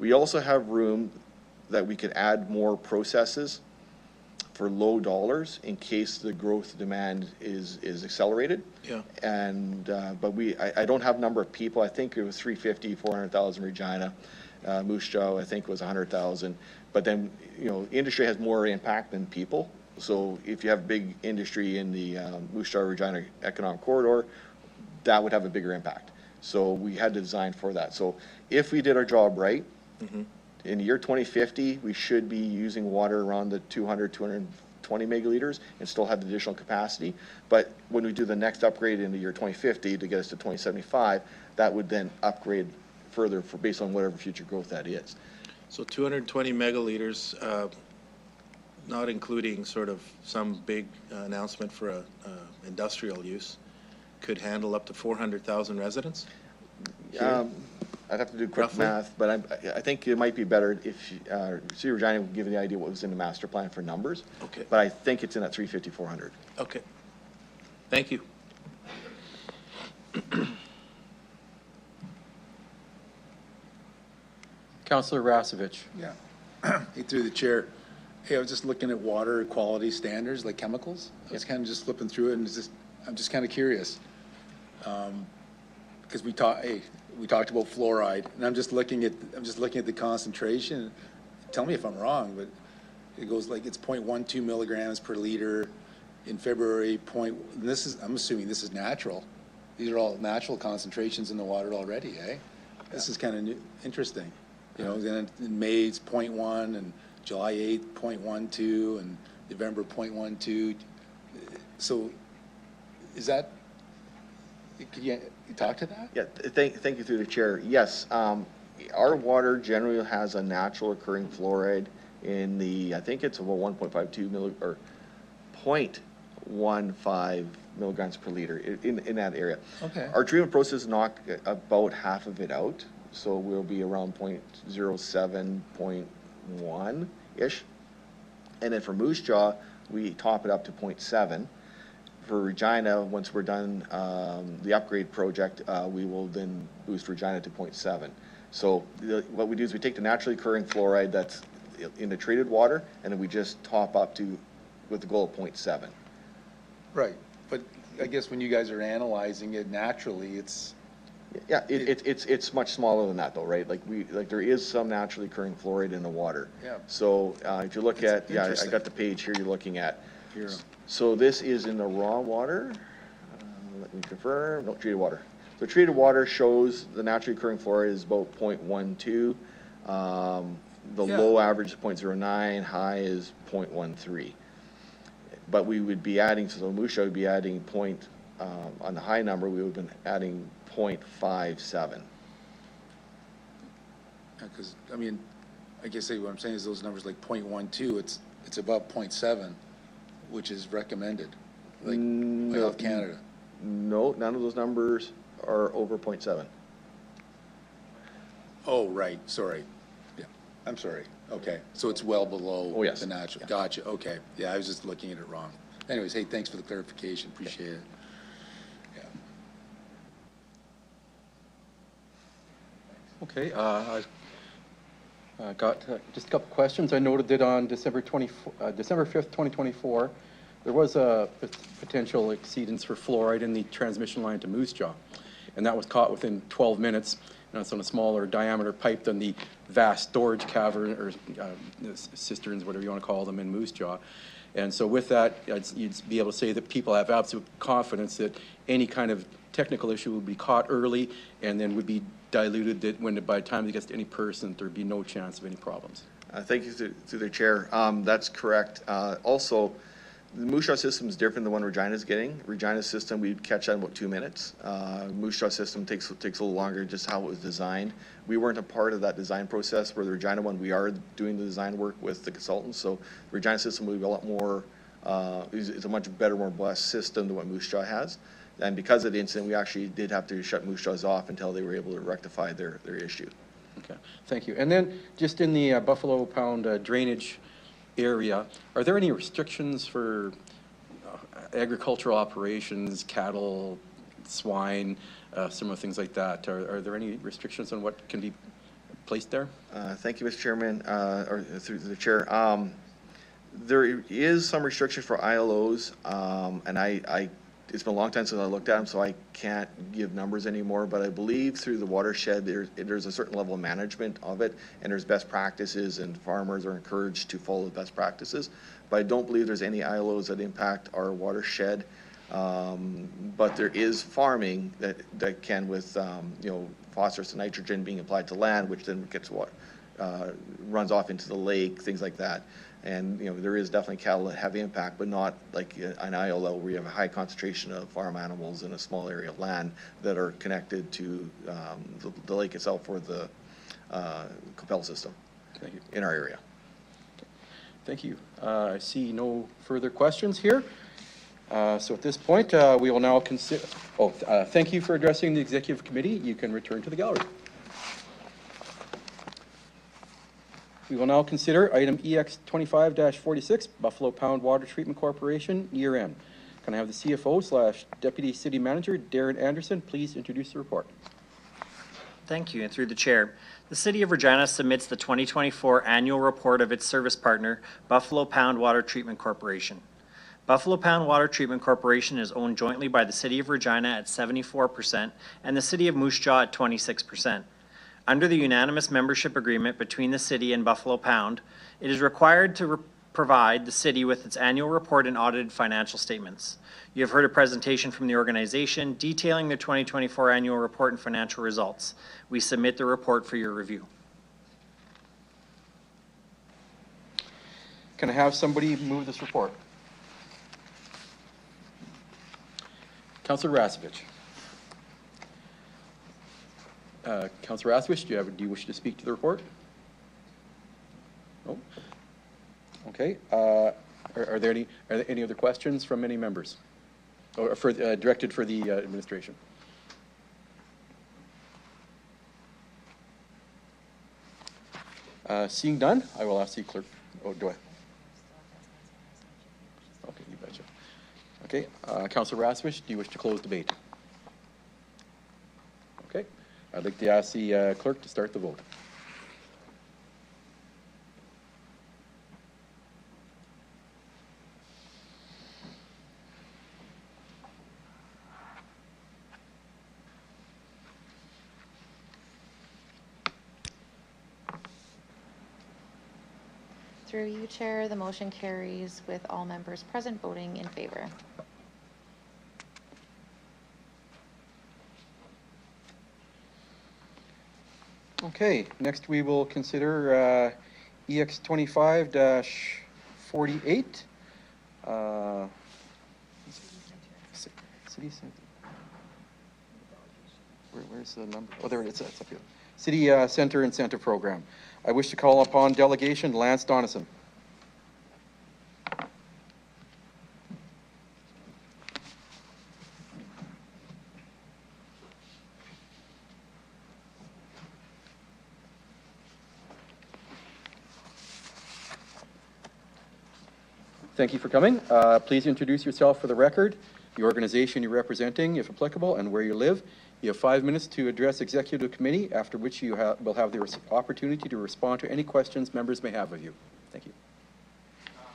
We also have room that we could add more processes for low dollars in case the growth demand is accelerated. Yeah. And but I don't have number of people. I think it was 350, 400,000 Regina. Moose Jaw, I think, was 100,000. But then, you know, industry has more impact than people. So if you have big industry in the Moose Jaw Regina economic corridor, that would have a bigger impact. So we had to design for that. So if we did our job right, in the year 2050, we should be using water around the 200, 220 megaliters and still have the additional capacity. But when we do the next upgrade in the year 2050 to get us to 2075, that would then upgrade further for based on whatever future growth that is. So 220 megaliters, not including sort of some big announcement for a industrial use, could handle up to 400,000 residents? I'd have to do quick math, but I think it might be better if City of Regina would give you the idea what was in the master plan for numbers. Okay. But I think it's in that 350, 400. Okay. Thank you. Councillor Rasevich. Yeah. Hey, through the chair. Hey, I was just looking at water quality standards, like chemicals. I was kind of just flipping through it, and I'm just kind of curious. Because we talked about fluoride, and I'm just looking at the concentration. Tell me if I'm wrong, but it goes like it's 0.12 milligrams per liter in February. I'm assuming this is natural. These are all natural concentrations in the water already, eh? This is kind of interesting. You know, then in May it's 0.1, and July 8th 0.12, and November 0.12. So, is that? Could you talk to that? Yeah, thank you through the chair. Yes, our water generally has a natural occurring fluoride in the, I think it's about 1.52 or 0.15 milligrams per liter in that area. Okay. Our treatment process knock about half of it out, so we'll be around 0.07, 0.1-ish. And then for Moose Jaw, we top it up to 0.7. For Regina, once we're done the upgrade project, we will then boost Regina to 0.7. So what we do is we take the naturally occurring fluoride that's in the treated water, and then we just top up to with the goal of 0.7. Right, but I guess when you guys are analyzing it naturally, it's. Yeah, it's much smaller than that though, right? Like there is some naturally occurring fluoride in the water. Yeah. So if you look at, I got the page here you're looking at. Here. So this is in the raw water. Let me confirm. No, treated water. So treated water shows the naturally occurring fluoride is about 0.12. The low average is 0.09. High is 0.13. But we would be adding, so Moose Jaw would be adding on the high number, we would have been adding 0.57. Because, I mean, I guess what I'm saying is those numbers like 0.12, it's above 0.7, which is recommended, like by Health Canada. No, none of those numbers are over 0.7. Oh, right, sorry. Yeah, I'm sorry. Okay, so it's well below the natural. Yeah. Gotcha, okay. Yeah, I was just looking at it wrong. Anyways, hey, thanks for the clarification. Appreciate it. Okay, Got just a couple questions. I noted that on December 5th, 2024, there was a potential exceedance for fluoride in the transmission line to Moose Jaw, and that was caught within 12 minutes. And it's on a smaller diameter pipe than the vast storage cavern or cisterns, whatever you want to call them, in Moose Jaw. And so with that, you'd be able to say that people have absolute confidence that any kind of technical issue would be caught early and then would be diluted, that when by the time it gets to any person, there'd be no chance of any problems. Thank you through the chair. That's correct. Also, the Moose Jaw system is different than the one Regina's getting. Regina's system, we'd catch that in about 2 minutes. Moose Jaw system takes a little longer, just how it was designed. We weren't a part of that design process. Where the Regina one, we are doing the design work with the consultants. So the Regina system will be a lot more, it's a much better, more blessed system than what Moose Jaw has. And because of the incident, we actually did have to shut Moose Jaws off until they were able to rectify their issue. Okay, thank you. And then just in the Buffalo Pound drainage area, are there any restrictions for agricultural operations, cattle, swine, similar things like that? Are there any restrictions on what can be placed there? Thank you, Mr. Chairman, or through the chair. There is some restriction for ILOs, and it's been a long time since I looked at them, so I can't give numbers anymore, but I believe through the watershed, there's a certain level of management of it, and there's best practices, and farmers are encouraged to follow the best practices. But I don't believe there's any ILOs that impact our watershed. But there is farming that can, with phosphorus and nitrogen being applied to land, which then gets runs off into the lake, things like that. And there is definitely cattle that have impact, but not like an ILO where you have a high concentration of farm animals in a small area of land that are connected to the lake itself or the Capel system. Thank you. In our area. Thank you. I see no further questions here. So at this point, we will now consider. Thank you for addressing the executive committee. You can return to the gallery. We will now consider item EX 25-46, Buffalo Pound Water Treatment Corporation, year end. Can I have the CFO/Deputy City Manager, Darren Anderson, please introduce the report? Thank you, and through the chair. The City of Regina submits the 2024 annual report of its service partner, Buffalo Pound Water Treatment Corporation. Buffalo Pound Water Treatment Corporation is owned jointly by the City of Regina at 74% and the City of Moose Jaw at 26%. Under the unanimous membership agreement between the city and Buffalo Pound, it is required to provide the city with its annual report and audited financial statements. You have heard a presentation from the organization detailing their 2024 annual report and financial results. We submit the report for your review. Can I have somebody move this report? Councillor Rasevich. Councillor Rasevich, do you wish to speak to the report? No. Okay. Are there any other questions from any members, or directed for the administration? Seeing none, I will ask the clerk. Oh, do I? Okay, you betcha. Okay, Councillor Rasevich, do you wish to close debate? Okay, I'd like to ask the clerk to start the vote. Through you, Chair, the motion carries with all members present voting in favor. Okay, next we will consider EX 25-48. City Center. Where's the number? Oh, there it is. It's up here. City Center Incentive Program. I wish to call upon delegation Lance Donison. Thank you for coming. Please introduce yourself for the record the organization you're representing, if applicable, and where you live. You have 5 minutes to address Executive Committee, after which you will have the opportunity to respond to any questions members may have of you. Thank you.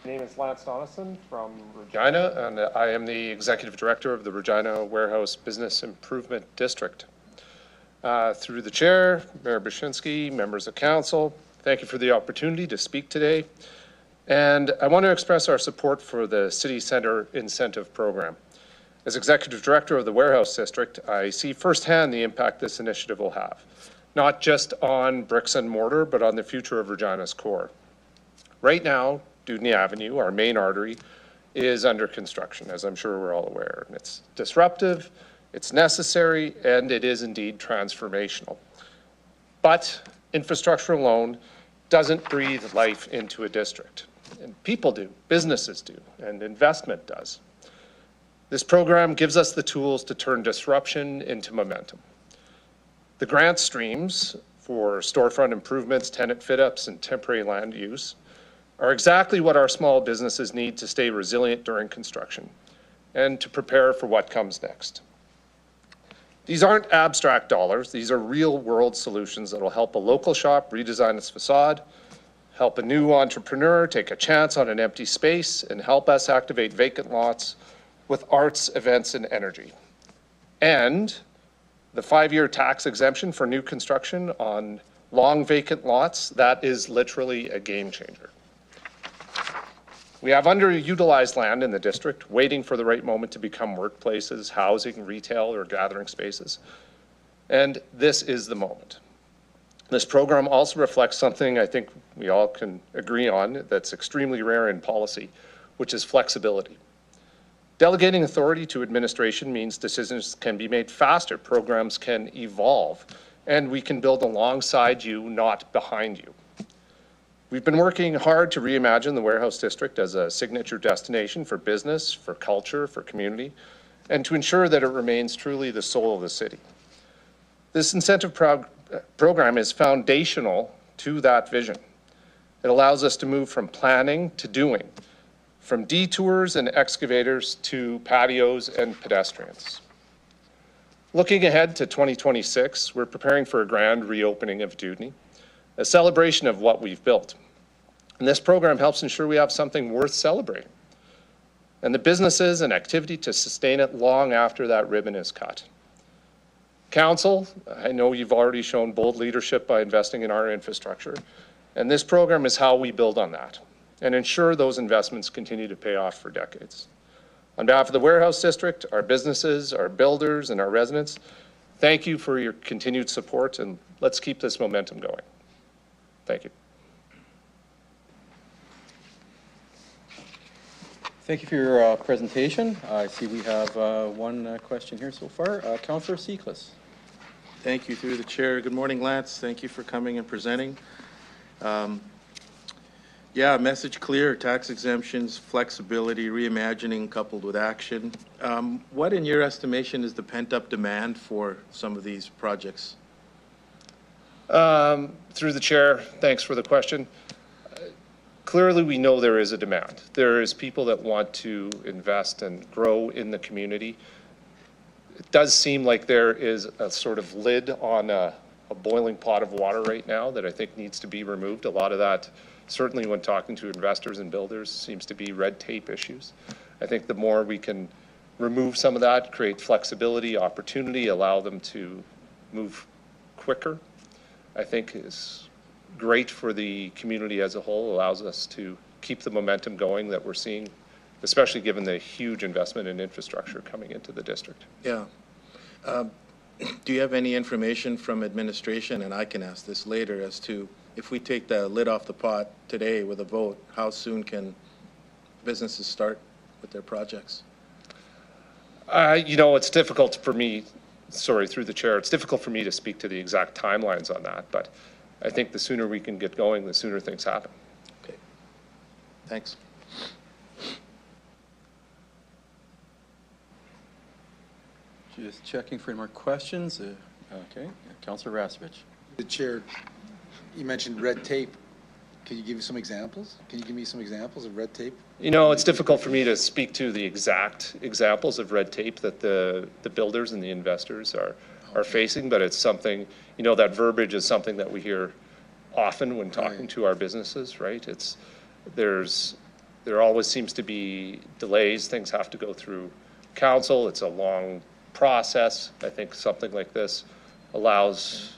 My name is Lance Donison from Regina, and I am the Executive Director of the Regina Warehouse Business Improvement District. Through the Chair, Mayor Bashinsky, members of Council, thank you for the opportunity to speak today. And I want to express our support for the City Centre Incentive Program. As Executive Director of the Warehouse District, I see firsthand the impact this initiative will have, not just on bricks and mortar, but on the future of Regina's core. Right now, Dudney Avenue, our main artery, is under construction, as I'm sure we're all aware. And it's disruptive, it's necessary, and it is indeed transformational. But infrastructure alone doesn't breathe life into a district. And people do, businesses do, and investment does. This program gives us the tools to turn disruption into momentum. The grant streams for storefront improvements, tenant fit-ups, and temporary land use are exactly what our small businesses need to stay resilient during construction and to prepare for what comes next. These aren't abstract dollars. These are real-world solutions that will help a local shop redesign its facade, help a new entrepreneur take a chance on an empty space, and help us activate vacant lots with arts, events, and energy. And the 5-year tax exemption for new construction on long vacant lots, that is literally a game changer. We have underutilized land in the district, waiting for the right moment to become workplaces, housing, retail, or gathering spaces. And this is the moment. This program also reflects something I think we all can agree on that's extremely rare in policy, which is flexibility. Delegating authority to administration means decisions can be made faster, programs can evolve, and we can build alongside you, not behind you. We've been working hard to reimagine the Warehouse District as a signature destination for business, for culture, for community, and to ensure that it remains truly the soul of the city. This incentive program is foundational to that vision. It allows us to move from planning to doing, from detours and excavators to patios and pedestrians. Looking ahead to 2026, we're preparing for a grand reopening of Dudney, a celebration of what we've built. And this program helps ensure we have something worth celebrating, and the businesses and activity to sustain it long after that ribbon is cut. Council, I know you've already shown bold leadership by investing in our infrastructure, and this program is how we build on that and ensure those investments continue to pay off for decades. On behalf of the Warehouse District, our businesses, our builders, and our residents, thank you for your continued support, and let's keep this momentum going. Thank you. Thank you for your presentation. I see we have one question here so far. Councillor Seacliss. Thank you, through the Chair. Good morning, Lance. Thank you for coming and presenting. Yeah, message clear, tax exemptions, flexibility, reimagining coupled with action. What, in your estimation, is the pent-up demand for some of these projects? Through the Chair, thanks for the question. Clearly, we know there is a demand. There is people that want to invest and grow in the community. It does seem like there is a sort of lid on a boiling pot of water right now that I think needs to be removed. A lot of that, certainly when talking to investors and builders, seems to be red tape issues. I think the more we can remove some of that, create flexibility, opportunity, allow them to move quicker, I think is great for the community as a whole, allows us to keep the momentum going that we're seeing, especially given the huge investment in infrastructure coming into the district. Yeah. Do you have any information from administration, and I can ask this later, as to if we take the lid off the pot today with a vote, how soon can businesses start with their projects? You know, it's difficult for me, sorry, through the Chair, it's difficult for me to speak to the exact timelines on that, but I think the sooner we can get going, the sooner things happen. Okay. Thanks. Just checking for any more questions. Okay, Councillor Rasevich. The Chair, you mentioned red tape. Can you give me some examples? Can you give me some examples of red tape? You know, it's difficult for me to speak to the exact examples of red tape that the builders and the investors are facing, but it's something, you know, that verbiage is something that we hear often when talking to our businesses, right? There always seems to be delays. Things have to go through council. It's a long process. I think something like this allows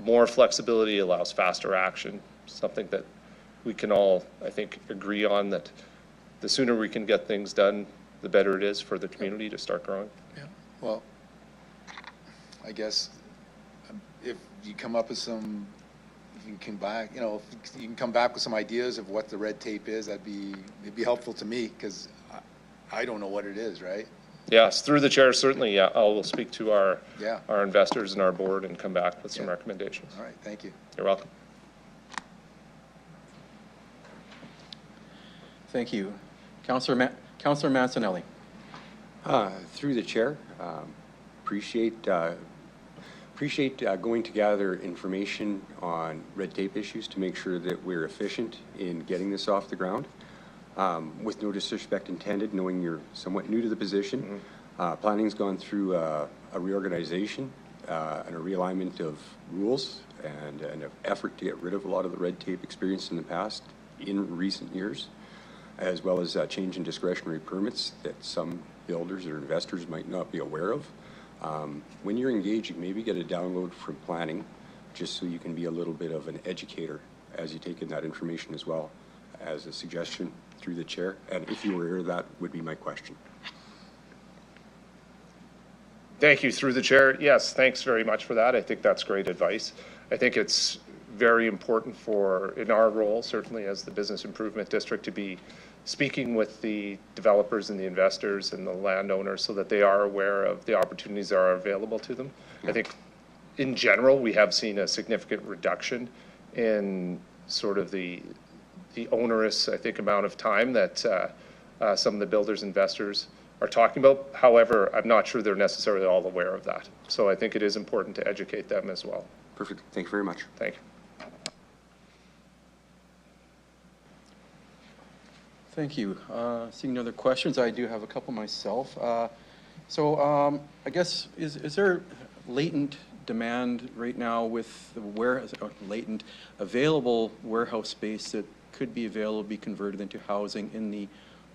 more flexibility, allows faster action, something that we can all, I think, agree on, that the sooner we can get things done, the better it is for the community to start growing. Yeah, well, I guess if you come up with some, if you can back, you know, if you can come back with some ideas of what the red tape is, it'd be helpful to me, because I don't know what it is, right? Yes, through the chair, certainly, yeah, I will speak to our Yeah. investors and our board and come back with some recommendations. All right, thank you. You're welcome. Thank you. Councillor Mancinelli. Through the chair, appreciate going to gather information on red tape issues to make sure that we're efficient in getting this off the ground. With no disrespect intended, knowing you're somewhat new to the position, planning's gone through a reorganization and a realignment of rules and an effort to get rid of a lot of the red tape experienced in the past in recent years, as well as a change in discretionary permits that some builders or investors might not be aware of. When you're engaging, maybe get a download from planning, just so you can be a little bit of an educator as you take in that information as well, as a suggestion through the chair. And if you were here, that would be my question. Thank you, through the chair. Yes, thanks very much for that. I think that's great advice. I think it's very important in our role, certainly as the Business Improvement District, to be speaking with the developers and the investors and the landowners so that they are aware of the opportunities that are available to them. I think in general, we have seen a significant reduction in sort of the onerous, I think, amount of time that some of the builders, investors are talking about. However, I'm not sure they're necessarily all aware of that. So I think it is important to educate them as well. Perfect. Thank you very much. Thank you. Thank you. Seeing no other questions, I do have a couple myself. I guess, is there latent demand right now with the latent available warehouse space that could be available, be converted into housing in the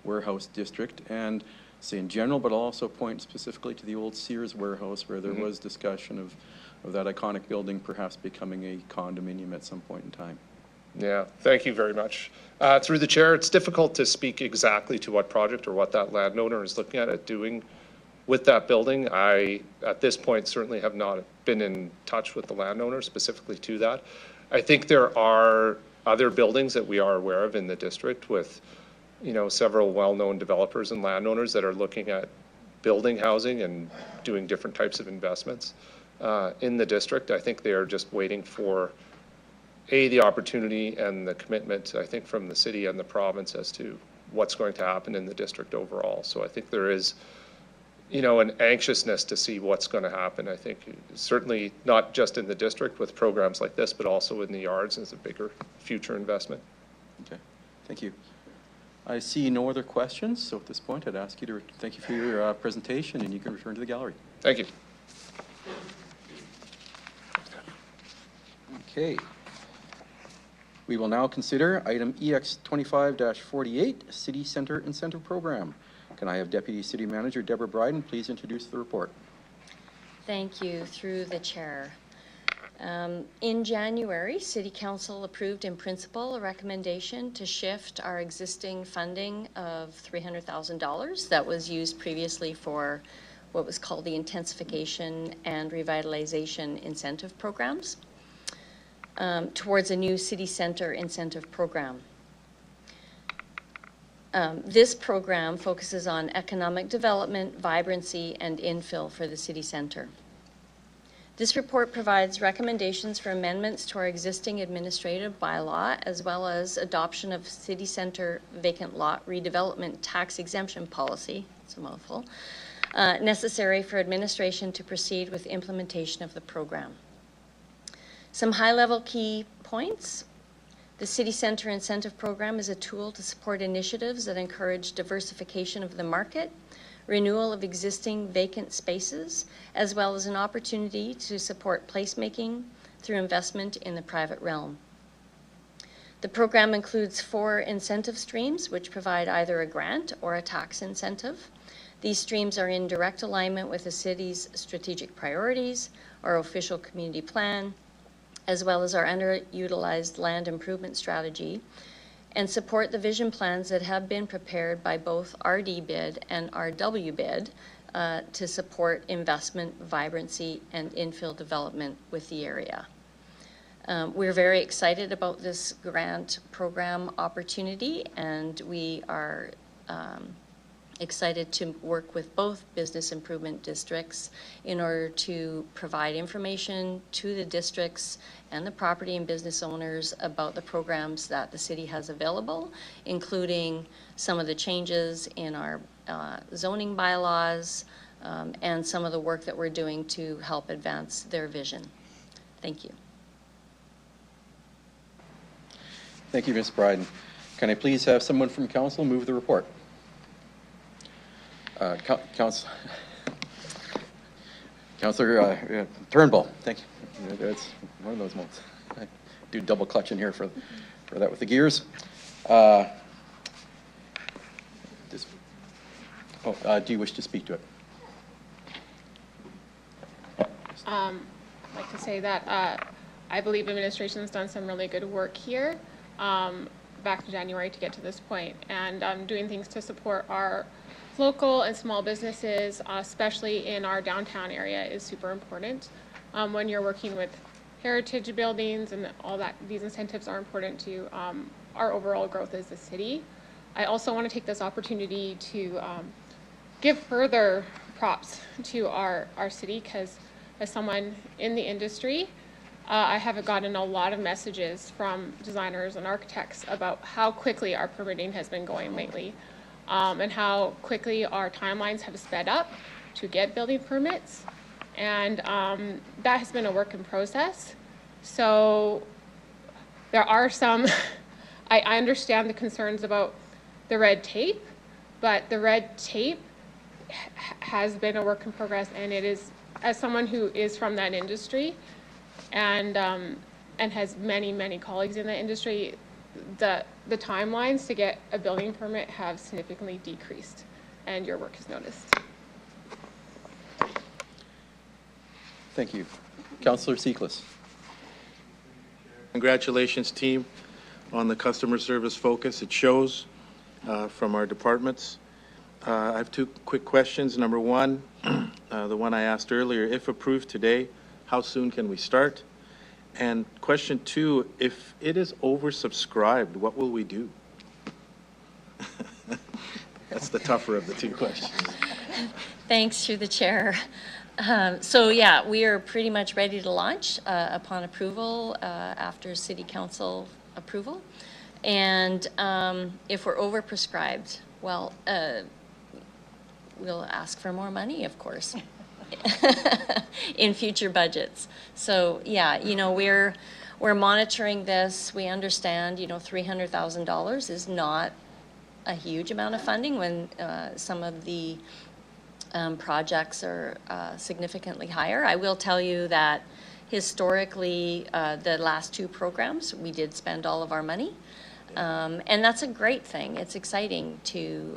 warehouse district? And say in general, but I'll also point specifically to the old Sears warehouse where there was discussion of that iconic building perhaps becoming a condominium at some point in time. Yeah, thank you very much. Through the chair, it's difficult to speak exactly to what project or what that landowner is looking at doing with that building. I, at this point, certainly have not been in touch with the landowner specifically to that. I think there are other buildings that we are aware of in the district with, you know, several well-known developers and landowners that are looking at building housing and doing different types of investments in the district. I think they are just waiting for the opportunity and the commitment, I think, from the city and the province as to what's going to happen in the district overall. So I think there is, you know, an anxiousness to see what's going to happen. I think certainly not just in the district with programs like this, but also in the yards as a bigger future investment. Okay, thank you. I see no other questions, so at this point I'd ask you to thank you for your presentation, and you can return to the gallery. Thank you. Okay. We will now consider item EX 25-48, City Centre Incentive Program. Can I have Deputy City Manager Deborah Bryden please introduce the report? Thank you, through the chair. In January, City Council approved in principle a recommendation to shift our existing funding of $300,000 that was used previously for what was called the Intensification and Revitalization Incentive Programs towards a new City Centre Incentive Program. This program focuses on economic development, vibrancy, and infill for the city centre. This report provides recommendations for amendments to our existing administrative bylaw, as well as adoption of city centre vacant lot redevelopment tax exemption policy, it's a mouthful, necessary for administration to proceed with implementation of the program. Some high-level key points. The City Centre Incentive Program is a tool to support initiatives that encourage diversification of the market, renewal of existing vacant spaces, as well as an opportunity to support placemaking through investment in the private realm. The program includes 4 incentive streams, which provide either a grant or a tax incentive. These streams are in direct alignment with the city's strategic priorities, our official community plan, as well as our underutilized land improvement strategy, and support the vision plans that have been prepared by both RD Bid and RW Bid to support investment, vibrancy, and infill development with the area. We're very excited about this grant program opportunity, and we are excited to work with both business improvement districts in order to provide information to the districts and the property and business owners about the programs that the city has available, including some of the changes in our zoning bylaws and some of the work that we're doing to help advance their vision. Thank you. Thank you, Ms. Bryden. Can I please have someone from council move the report? Councillor Turnbull, thank you. That's one of those moments. I do double clutch in here for that with the gears. Do you wish to speak to it? I'd like to say that I believe administration has done some really good work here back in January to get to this point, and doing things to support our local and small businesses, especially in our downtown area, is super important. When you're working with heritage buildings and all that, these incentives are important to our overall growth as a city. I also want to take this opportunity to give further props to our city, because as someone in the industry, I have gotten a lot of messages from designers and architects about how quickly our permitting has been going lately. And how quickly our timelines have sped up to get building permits. And that has been a work in process. So there are some, I understand the concerns about the red tape, but the red tape has been a work in progress, and it is, as someone who is from that industry and has many, many colleagues in that industry, the timelines to get a building permit have significantly decreased, and your work is noticed. Thank you. Councillor Seacless. Congratulations, team, on the customer service focus. It shows from our departments. I have 2 quick questions. Number 1, the one I asked earlier, if approved today, how soon can we start? And question 2, if it is oversubscribed, what will we do? That's the tougher of the 2 questions. Thanks, through the chair. So yeah, we are pretty much ready to launch upon approval, after City Council approval. And if we're overprescribed, well, we'll ask for more money, of course. In future budgets. So yeah, you know, we're monitoring this. We understand, you know, $300,000 is not a huge amount of funding when some of the projects are significantly higher. I will tell you that historically, the last 2 programs, we did spend all of our money. And that's a great thing. It's exciting to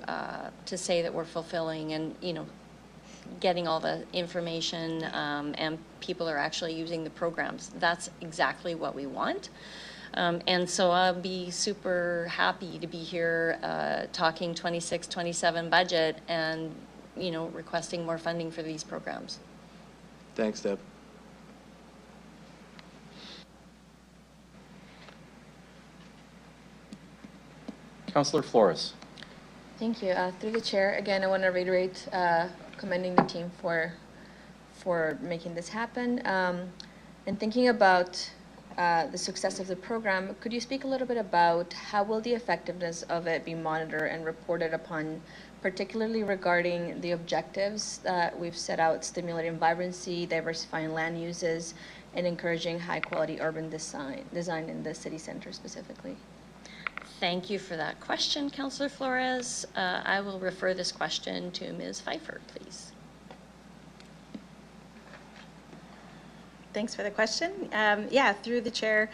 say that we're fulfilling and, you know, getting all the information and people are actually using the programs. That's exactly what we want. And so I'll be super happy to be here talking 26-27 budget and, you know, requesting more funding for these programs. Thanks, Deb. Councillor Flores. Thank you. Through the chair, again, I want to reiterate commending the team for making this happen. And thinking about the success of the program, could you speak a little bit about how will the effectiveness of it be monitored and reported upon, particularly regarding the objectives that we've set out, stimulating vibrancy, diversifying land uses, and encouraging high-quality urban design in the city center specifically. Thank you for that question, Councillor Flores. I will refer this question to Ms. Pfeiffer, please. Thanks for the question. Yeah, through the chair.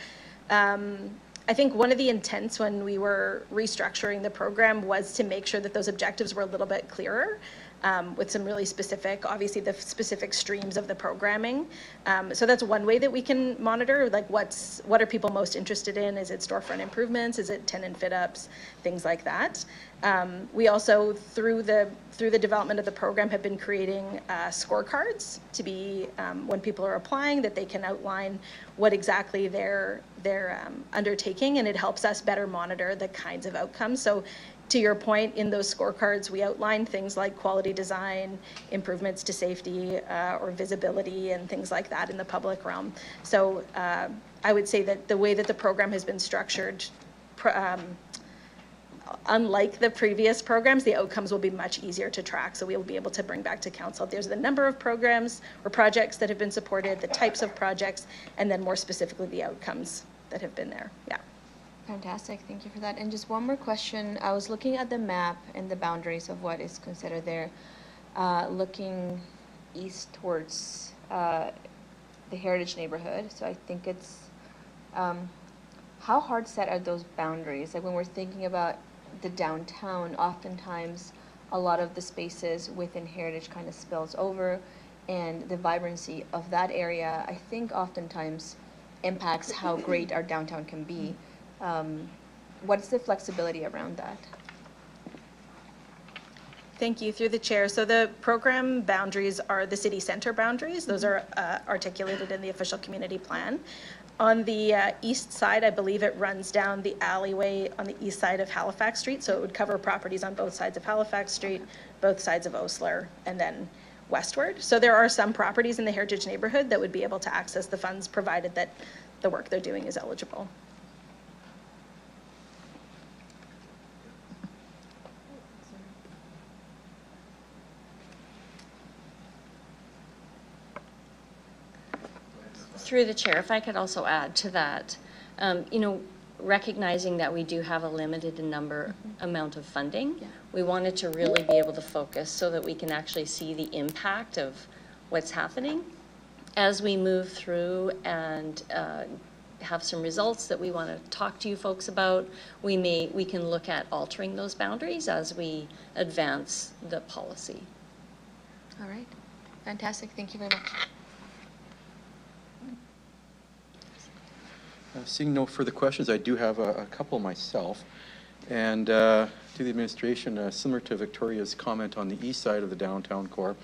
I think one of the intents when we were restructuring the program was to make sure that those objectives were a little bit clearer, with some really specific, obviously the specific streams of the programming. So that's one way that we can monitor, like what are people most interested in? Is it storefront improvements? Is it tenant fit ups? Things like that. We also, through the development of the program, have been creating scorecards to be, when people are applying, that they can outline what exactly they're undertaking, and it helps us better monitor the kinds of outcomes. So to your point, in those scorecards, we outline things like quality design, improvements to safety or visibility, and things like that in the public realm. So I would say that the way that the program has been structured, unlike the previous programs, the outcomes will be much easier to track. So we will be able to bring back to council, there's the number of programs or projects that have been supported, the types of projects, and then more specifically the outcomes that have been there. Yeah. Fantastic, thank you for that. And just one more question. I was looking at the map and the boundaries of what is considered there, looking east towards the Heritage neighborhood. So I think it's, how hard set are those boundaries? Like when we're thinking about the downtown, oftentimes a lot of the spaces within Heritage kind of spills over, and the vibrancy of that area, I think oftentimes impacts how great our downtown can be. What's the flexibility around that? Thank you. Through the chair. So the program boundaries are the city center boundaries. Those are articulated in the official community plan. On the east side, I believe it runs down the alleyway on the east side of Halifax Street. So it would cover properties on both sides of Halifax Street, both sides of Osler, and then westward. So there are some properties in the Heritage neighborhood that would be able to access the funds, provided that the work they're doing is eligible. Through the chair, if I could also add to that, you know, recognizing that we do have a limited amount of funding, we wanted to really be able to focus so that we can actually see the impact of what's happening. As we move through and have some results that we want to talk to you folks about, we can look at altering those boundaries as we advance the policy. All right, fantastic, thank you very much. Seeing no further questions, I do have a couple myself. And to the administration, similar to Victoria's comment on the east side of the downtown core,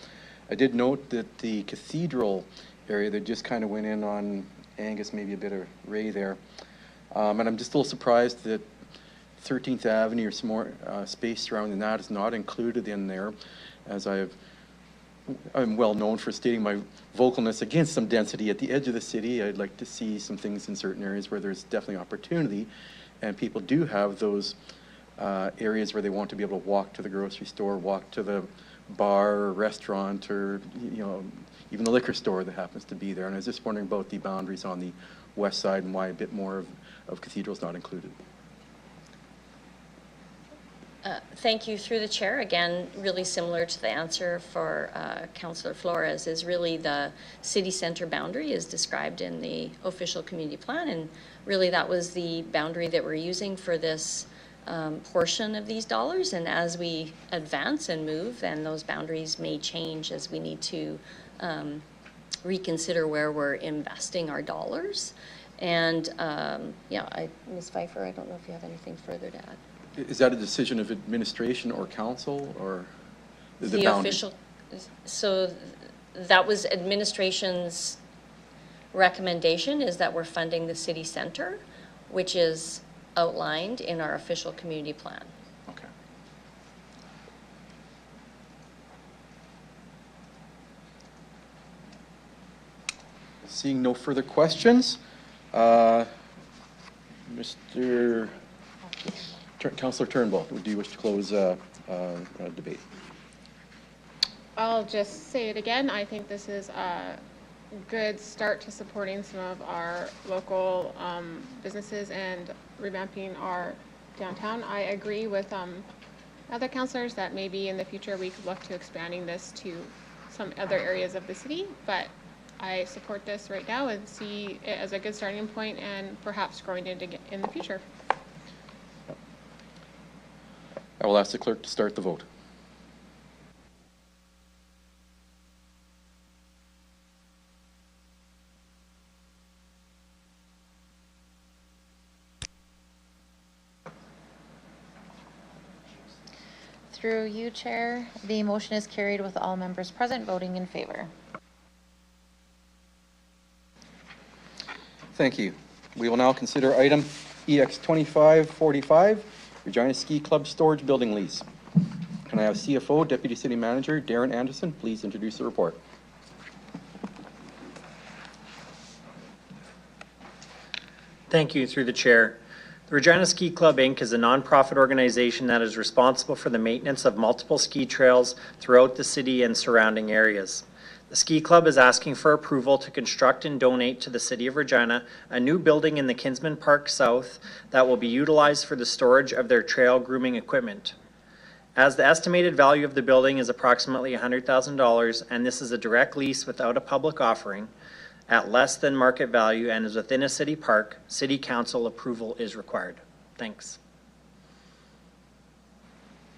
I did note that the cathedral area that just kind of went in on Angus, maybe a bit of Ray there. And I'm just a little surprised that 13th Avenue or some more space surrounding that is not included in there, as I'm well known for stating my vocalness against some density at the edge of the city. I'd like to see some things in certain areas where there's definitely opportunity, and people do have those areas where they want to be able to walk to the grocery store, walk to the bar or restaurant, or even the liquor store that happens to be there. And I was just wondering about the boundaries on the west side and why a bit more of Cathedral's not included. Thank you. Through the chair, again, really similar to the answer for Councillor Flores, is really the city center boundary is described in the official community plan, and really that was the boundary that we're using for this portion of these dollars. And as we advance and move, then those boundaries may change as we need to reconsider where we're investing our dollars. And yeah, Ms. Pfeiffer, I don't know if you have anything further to add. Is that a decision of administration or council, or the official? So that was administration's recommendation, is that we're funding the city center, which is outlined in our official community plan. Okay. Seeing no further questions, Councillor Turnbull, do you wish to close debate? I'll just say it again. I think this is good start to supporting some of our local businesses and revamping our downtown. I agree with other councillors that maybe in the future we could look to expanding this to some other areas of the city, but I support this right now and see it as a good starting point and perhaps growing it in the future. I will ask the clerk to start the vote. Through you, Chair, the motion is carried with all members present voting in favor. Thank you. We will now consider item EX 2545, Regina Ski Club Storage Building Lease. Can I have CFO, Deputy City Manager Darren Anderson, please introduce the report? Thank you, through the chair. The Regina Ski Club, Inc. is a nonprofit organization that is responsible for the maintenance of multiple ski trails throughout the city and surrounding areas. The ski club is asking for approval to construct and donate to the city of Regina a new building in the Kinsman Park South that will be utilized for the storage of their trail grooming equipment. As the estimated value of the building is approximately $100,000, and this is a direct lease without a public offering, at less than market value and is within a city park, city council approval is required. Thanks.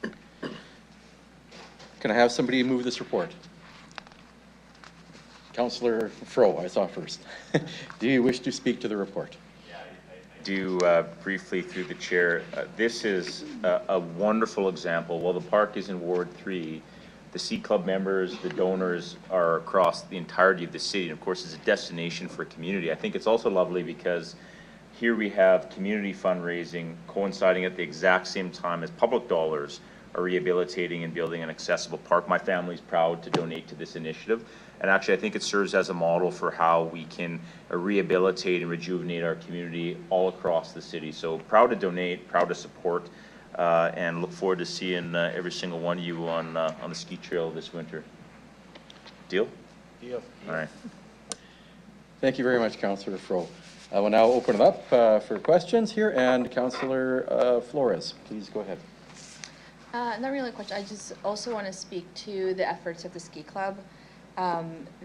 Can I have somebody move this report? Councillor Fro, I saw first. Do you wish to speak to the report? Yeah, I do briefly through the chair. This is a wonderful example. While the park is in Ward 3, the Ski Club members, the donors are across the entirety of the city. And of course, it's a destination for community. I think it's also lovely because here we have community fundraising coinciding at the exact same time as public dollars are rehabilitating and building an accessible park. My family's proud to donate to this initiative. And actually, I think it serves as a model for how we can rehabilitate and rejuvenate our community all across the city. So proud to donate, proud to support, and look forward to seeing every single one of you on the ski trail this winter. Deal? Deal. All right. Thank you very much, Councillor Fro. I will now open it up for questions here, and Councillor Flores, please go ahead. Not really a question. I just also want to speak to the efforts of the ski club.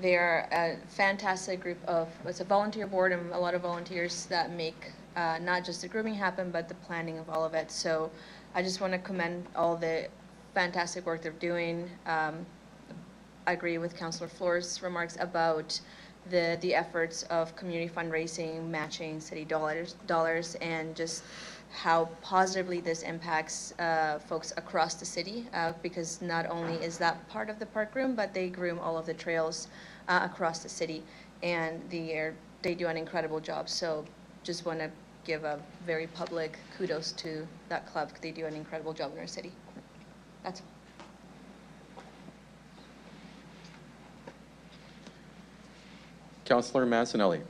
They're a fantastic group of, it's a volunteer board and a lot of volunteers that make not just the grooming happen, but the planning of all of it. So I just want to commend all the fantastic work they're doing. I agree with Councillor Flores' remarks about the efforts of community fundraising, matching city dollars, and just how positively this impacts folks across the city, because not only is that part of the park room, but they groom all of the trails across the city, and they do an incredible job. So just want to give a very public kudos to that club. They do an incredible job in our city. That's all. Councillor Mancinelli.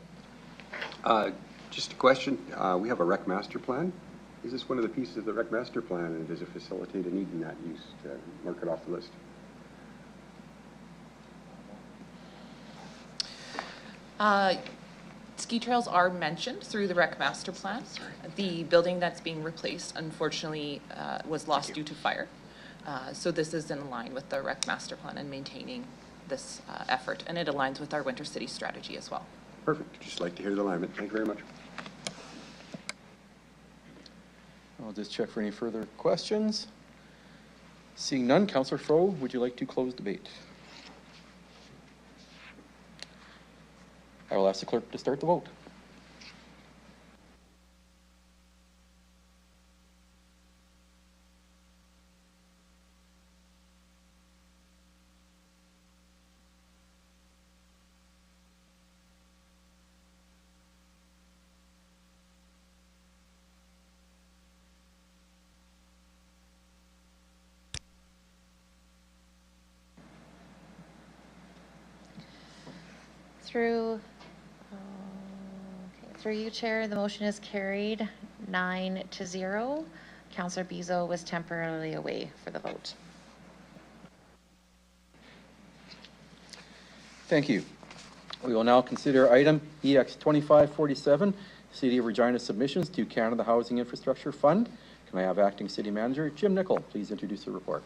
Just a question. We have a rec master plan. Is this one of the pieces of the rec master plan, and does it facilitate a need in that use to mark it off the list? Ski trails are mentioned through the rec master plan. The building that's being replaced, unfortunately, was lost due to fire. So this is in line with the rec master plan and maintaining this effort, and it aligns with our winter city strategy as well. Perfect. Just like to hear the alignment. Thank you very much. I'll just check for any further questions. Seeing none, Councillor Fro, would you like to close debate? I will ask the clerk to start the vote. Through you, Chair, the motion is carried 9-0. Councillor Bizo was temporarily away for the vote. Thank you. We will now consider item EX 2547, City of Regina submissions to Canada Housing Infrastructure Fund. Can I have Acting City Manager Jim Nicol please introduce the report?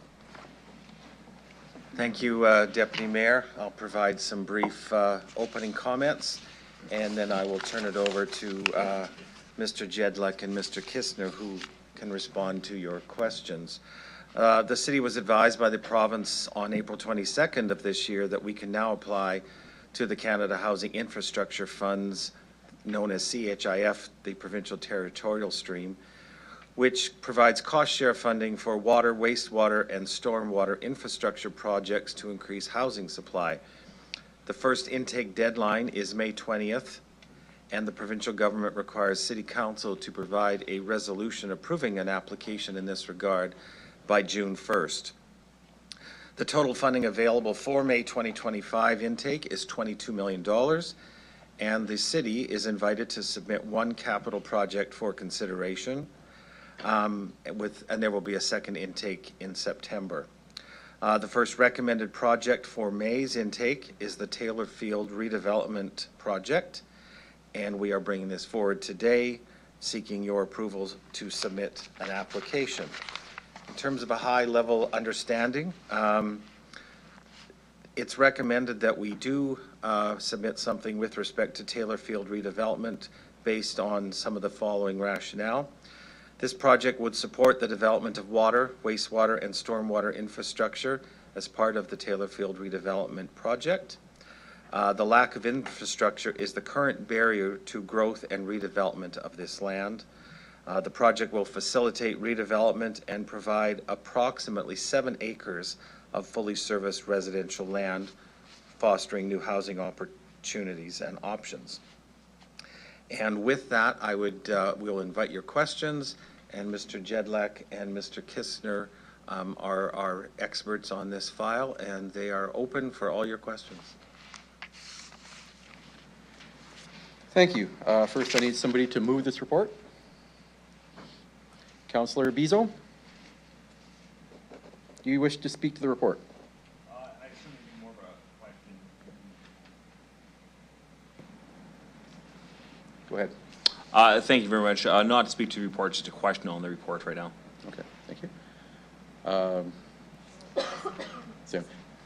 Thank you, Deputy Mayor. I'll provide some brief opening comments, and then I will turn it over to Mr. Jedlick and Mr. Kistner, who can respond to your questions. The city was advised by the province on April 22nd of this year that we can now apply to the Canada Housing Infrastructure Funds, known as CHIF, the Provincial Territorial Stream, which provides cost-share funding for water, wastewater, and stormwater infrastructure projects to increase housing supply. The first intake deadline is May 20th, and the provincial government requires City Council to provide a resolution approving an application in this regard by June 1st. The total funding available for May 2025 intake is $22 million, and the city is invited to submit one capital project for consideration. And there will be a second intake in September. The first recommended project for May's intake is the Taylor Field redevelopment project, and we are bringing this forward today, seeking your approval to submit an application. In terms of a high-level understanding, it's recommended that we do submit something with respect to Taylor Field redevelopment based on some of the following rationale. This project would support the development of water, wastewater, and stormwater infrastructure as part of the Taylor Field redevelopment project. The lack of infrastructure is the current barrier to growth and redevelopment of this land. The project will facilitate redevelopment and provide approximately 7 acres of fully serviced residential land, fostering new housing opportunities and options. And with that, we'll invite your questions, and Mr. Jedlick and Mr. Kistner are our experts on this file, and they are open for all your questions. Thank you. First, I need somebody to move this report. Councillor Bizo, do you wish to speak to the report? More of a question. Go ahead. Thank you very much. Not to speak to the report, just a question on the report right now. Okay, thank you.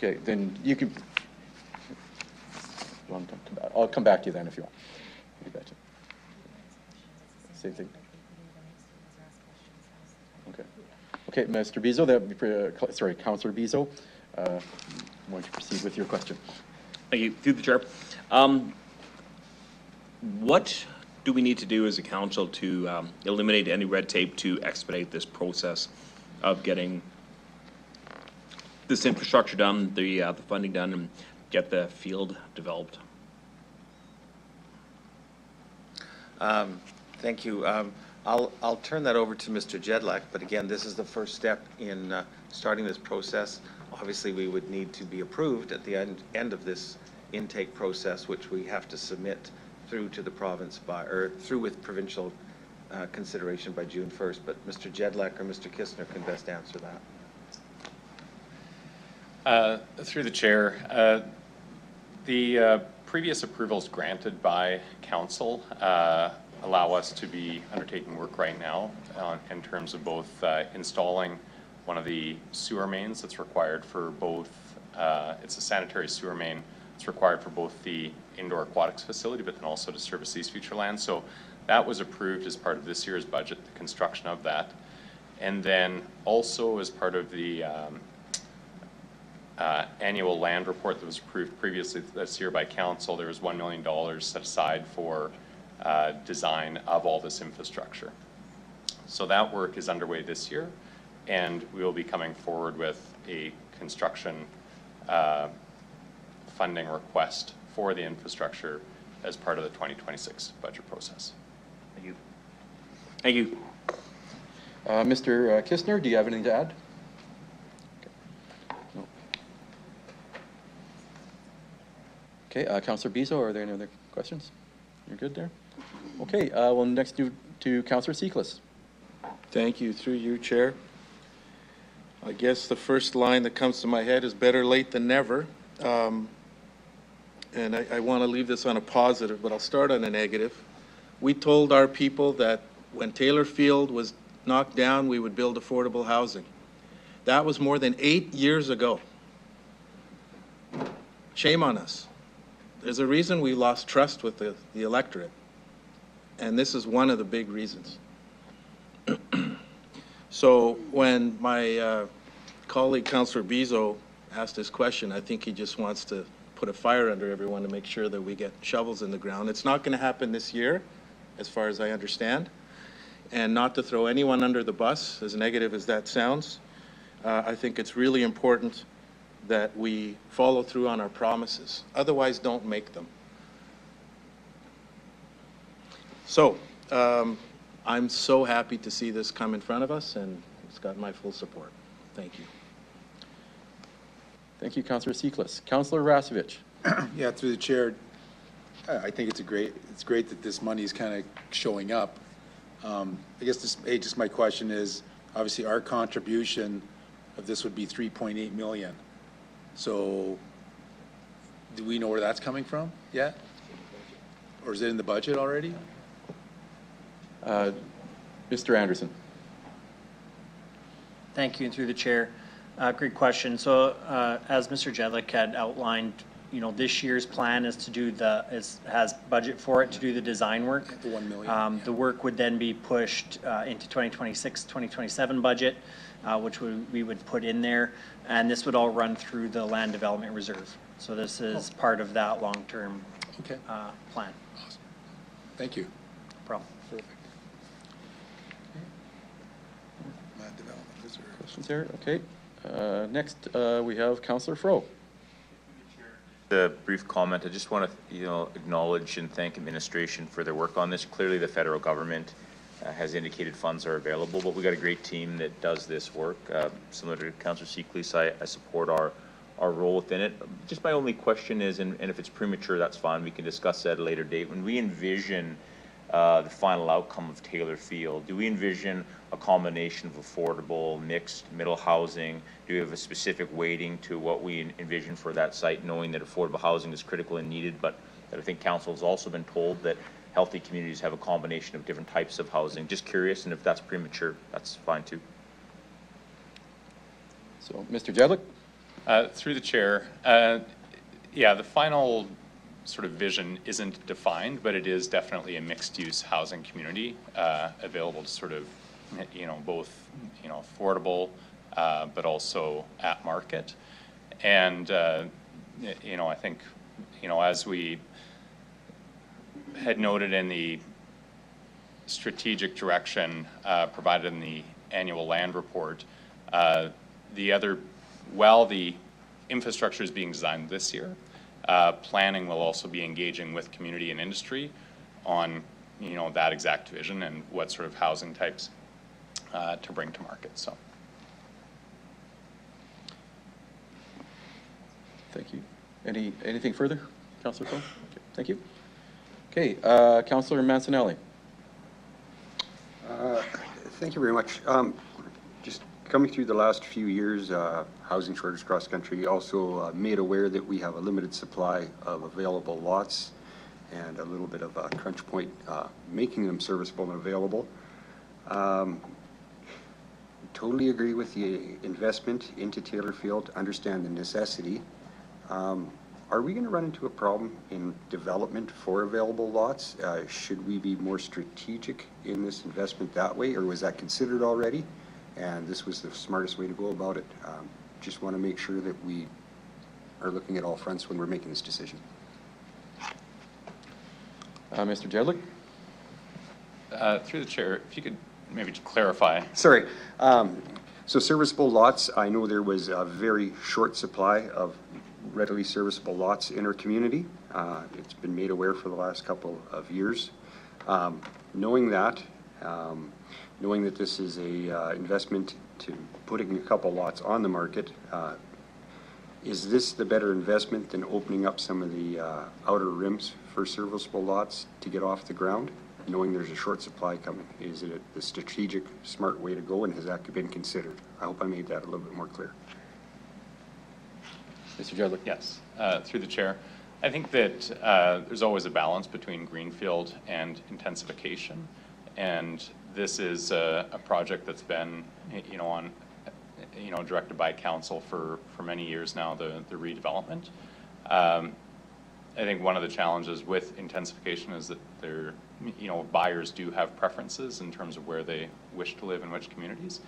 Okay, then you can. I'll come back to you then if you want. Same thing. Okay. Okay, Mr. Bizo, that would be, sorry, Councillor Bizo, why don't you proceed with your question? Thank you. Through the chair. What do we need to do as a council to eliminate any red tape to expedite this process of getting this infrastructure done, the funding done, and get the field developed? Thank you. I'll turn that over to Mr. Jedlick, but again, this is the first step in starting this process. Obviously, we would need to be approved at the end of this intake process, which we have to submit through to the province through with provincial consideration by June 1st. But Mr. Jedlick or Mr. Kistner can best answer that. Through the chair, the previous approvals granted by council allow us to be undertaking work right now in terms of both installing one of the sewer mains that's required for both, it's a sanitary sewer main. It's required for both the indoor aquatics facility, but then also to service these future lands. So that was approved as part of this year's budget, the construction of that. And then also as part of the annual land report that was approved previously this year by council, there was $1 million set aside for design of all this infrastructure. So that work is underway this year, and we will be coming forward with a construction funding request for the infrastructure as part of the 2026 budget process. Thank you. Thank you. Mr. Kistner, do you have anything to add? Okay, no. Okay, Councillor Bizo, are there any other questions? You're good there? Okay, we'll next do to Councillor Seacless. Thank you. Through you, Chair. I guess the first line that comes to my head is better late than never. and I want to leave this on a positive, but I'll start on a negative. We told our people that when Taylor Field was knocked down, we would build affordable housing. That was more than 8 years ago. Shame on us. There's a reason we lost trust with the electorate, and this is one of the big reasons. So when my colleague, Councillor Bezo, asked this question, I think he just wants to put a fire under everyone to make sure that we get shovels in the ground. It's not going to happen this year, as far as I understand. And not to throw anyone under the bus, as negative as that sounds, I think it's really important that we follow through on our promises. Otherwise, don't make them. So, I'm so happy to see this come in front of us, and it's got my full support. Thank you. Thank you, Councillor Seeklis. Councillor Rasevich. Yeah, through the chair, I think it's great that this money is kind of showing up. I guess just my question is, obviously our contribution of this would be 3.8 million. So do we know where that's coming from yet? Or is it in the budget already? Mr. Anderson. Thank you, and through the chair. Great question. So as Mr. Jedlick had outlined, you know, this year's plan is to do has budget for it to do the design work. The 1 million. The work would then be pushed into 2026, 2027 budget, which we would put in there, and this would all run through the land development reserve. So this is part of that long-term plan. Awesome. Thank you. No problem. Perfect. Land development reserve. Questions here? Okay. Next, we have Councillor Fro. A brief comment. I just want to, acknowledge and thank administration for their work on this. Clearly, the federal government has indicated funds are available, but we got a great team that does this work. Similar to Councillor Seeklis, I support our role within it. Just my only question is, and if it's premature, that's fine. We can discuss that at a later date. When we envision the final outcome of Taylor Field, do we envision a combination of affordable, mixed, middle housing? Do we have a specific weighting to what we envision for that site, knowing that affordable housing is critical and needed, but that I think council has also been told that healthy communities have a combination of different types of housing? Just curious, and if that's premature, that's fine too. So, Mr. Jedlick? Through the chair, yeah, the final sort of vision isn't defined, but it is definitely a mixed-use housing community available to sort of, both, affordable, but also at market. And, I think, as we had noted in the strategic direction provided in the annual land report, while the infrastructure is being designed this year, planning will also be engaging with community and industry on, that exact vision and what sort of housing types to bring to market. So, thank you. Anything further, Councillor Cole? Okay, thank you. Okay, Councillor Mancinelli. Thank you very much. Just coming through the last few years, housing shortage across the country, also made aware that we have a limited supply of available lots and a little bit of a crunch point making them serviceable and available. Totally agree with the investment into Taylor Field, understand the necessity. Are we going to run into a problem in development for available lots? Should we be more strategic in this investment that way, or was that considered already? And this was the smartest way to go about it. Just want to make sure that we are looking at all fronts when we're making this decision. Mr. Jedlick? Through the chair, if you could maybe clarify. Sorry. So serviceable lots, I know there was a very short supply of readily serviceable lots in our community. It's been made aware for the last couple of years. Knowing that this is a investment to putting a couple lots on the market, is this the better investment than opening up some of the outer rims for serviceable lots to get off the ground, knowing there's a short supply coming? Is it the strategic, smart way to go, and has that been considered? I hope I made that a little bit more clear. Mr. Jedlick? Yes, through the chair. I think that there's always a balance between greenfield and intensification, and this is a project that's been, directed by council for many years now, the redevelopment. I think one of the challenges with intensification is that buyers do have preferences in terms of where they wish to live in which communities.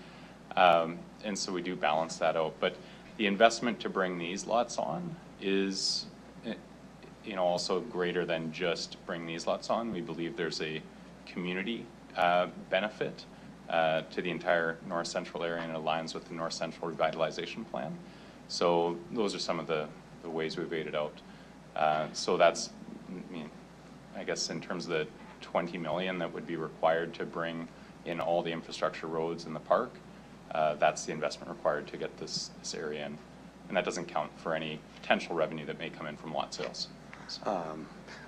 And so we do balance that out. But the investment to bring these lots on is, also greater than just bring these lots on. We believe there's a community benefit to the entire North Central area, and it aligns with the North Central Revitalization Plan. So those are some of the ways we've weighed it out. So that's, I guess in terms of the 20 million that would be required to bring in all the infrastructure roads in the park, that's the investment required to get this area in. And that doesn't count for any potential revenue that may come in from lot sales.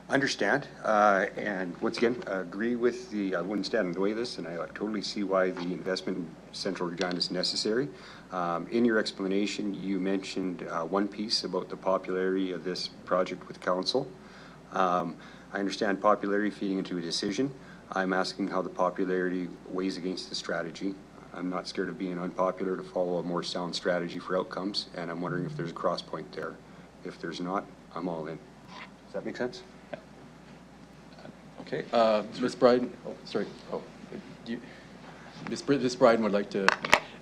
Understand, and once again, agree with I wouldn't stand in the way of this, and I totally see why the investment in Central Regina is necessary. In your explanation, you mentioned one piece about the popularity of this project with council. I understand popularity feeding into a decision. I'm asking how the popularity weighs against the strategy. I'm not scared of being unpopular to follow a more sound strategy for outcomes, and I'm wondering if there's a cross point there. If there's not, I'm all in. Does that make sense? Okay, Ms. Bryden, Ms. Bryden would like to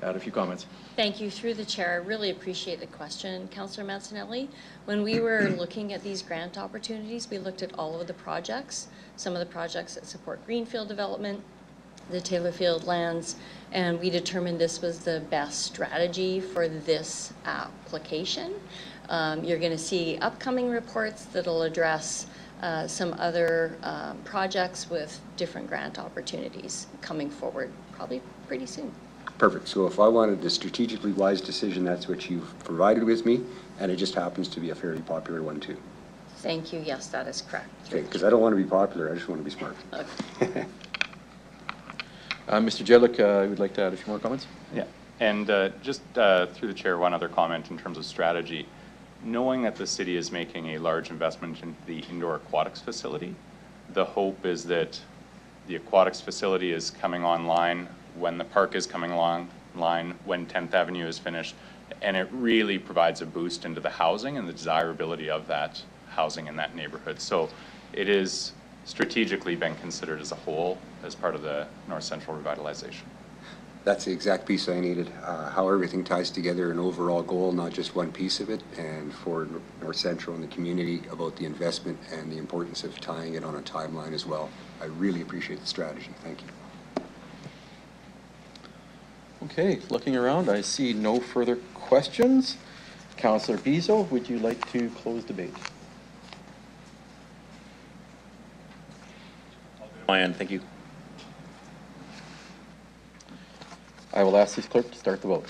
add a few comments. Thank you. Through the chair, I really appreciate the question, Councillor Mancinelli. When we were looking at these grant opportunities, we looked at all of the projects, some of the projects that support greenfield development, the Taylorfield lands, and we determined this was the best strategy for this application. You're going to see upcoming reports that'll address some other projects with different grant opportunities coming forward probably pretty soon. Perfect. So if I wanted a strategically wise decision, that's what you've provided with me, and it just happens to be a fairly popular one too. Thank you. Yes, that is correct. Okay, because I don't want to be popular, I just want to be smart. Okay. Mr. Jedlick, I would like to add a few more comments. Yeah, and just through the chair, one other comment in terms of strategy. Knowing that the city is making a large investment in the indoor aquatics facility, the hope is that the aquatics facility is coming online when the park is coming online, when 10th Avenue is finished, and it really provides a boost into the housing and the desirability of that housing in that neighborhood. So it is strategically been considered as a whole as part of the North Central revitalization. That's the exact piece I needed, how everything ties together, an overall goal, not just one piece of it, and for North Central and the community about the investment and the importance of tying it on a timeline as well. I really appreciate the strategy. Thank you. Okay, looking around, I see no further questions. Councillor Bezo, would you like to close debate? My end, thank you. I will ask this clerk to start the vote.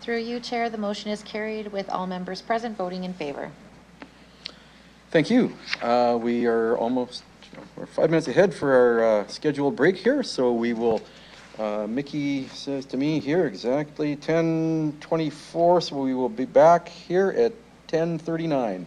Through you, Chair, the motion is carried with all members present voting in favor. Thank you. We are almost, we're 5 minutes ahead for our scheduled break here, so we will, Mickey says to me here exactly 10:24, so we will be back here at 10:39.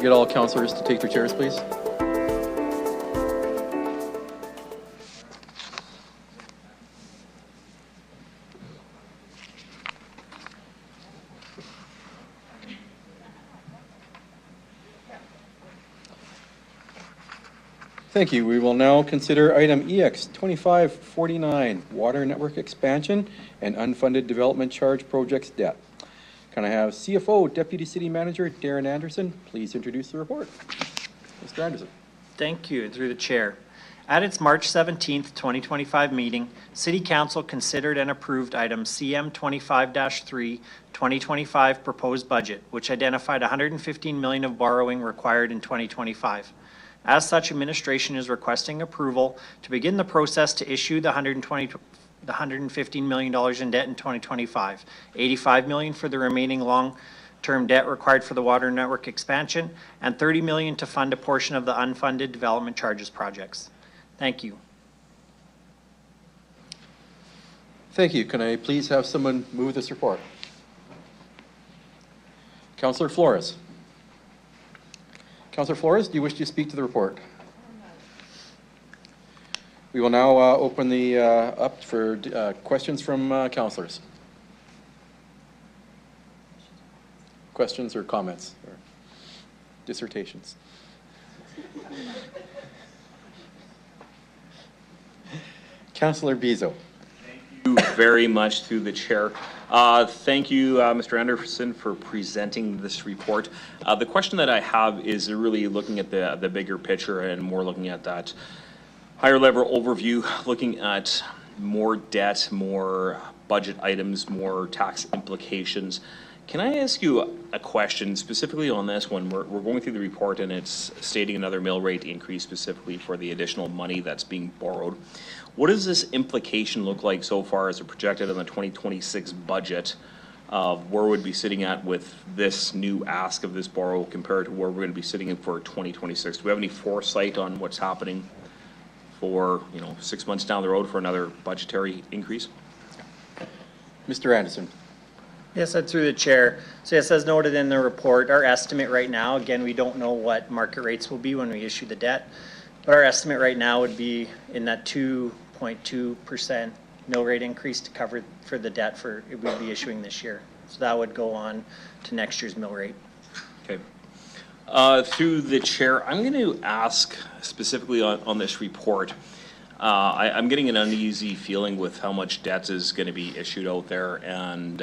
get all councillors to take their chairs, please? Thank you. We will now consider item EX 2549, Water Network Expansion and Unfunded Development Charge Projects Debt. Can I have CFO, Deputy City Manager Darren Anderson, please introduce the report? Mr. Anderson. Thank you, through the chair. At its March 17th, 2025 meeting, City Council considered and approved item CM 25-3, 2025 proposed budget, which identified $115 million of borrowing required in 2025. As such, administration is requesting approval to begin the process to issue the $115 million in debt in 2025, $85 million for the remaining long-term debt required for the water network expansion, and $30 million to fund a portion of the unfunded development charges projects. Thank you. Thank you. Can I please have someone move this report? Councillor Flores. Councillor Flores, do you wish to speak to the report? We will now open the up for questions from councillors. Questions or comments or dissertations? Councillor Bizo. Thank you very much through the chair. Thank you, Mr. Anderson, for presenting this report. The question that I have is really looking at the bigger picture and more looking at that higher level overview, looking at more debt, more budget items, more tax implications. Can I ask you a question specifically on this one? We're going through the report and it's stating another mill rate increase specifically for the additional money that's being borrowed. What does this implication look like so far as projected in the 2026 budget of where we'd be sitting at with this new ask of this borrow compared to where we're going to be sitting in for 2026? Do we have any foresight on what's happening for 6 months down the road for another budgetary increase? Mr. Anderson. Yes, that's through the chair. So yes, as noted in the report, our estimate right now, again, we don't know what market rates will be when we issue the debt, but our estimate right now would be in that 2.2% mill rate increase to cover for the debt we'd be issuing this year. So that would go on to next year's mill rate. Okay. Through the chair, I'm going to ask specifically on this report. I'm getting an uneasy feeling with how much debt is going to be issued out there and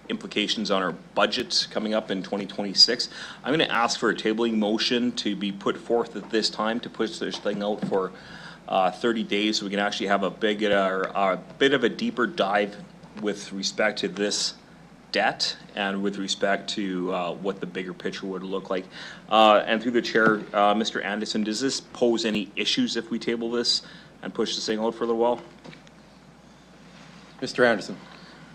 implications on our budget coming up in 2026. I'm going to ask for a tabling motion to be put forth at this time to push this thing out for 30 days so we can actually have a bit of a deeper dive with respect to this debt and with respect to what the bigger picture would look like. And through the chair, Mr. Anderson, does this pose any issues if we table this and push this thing out for a little while? Mr. Anderson.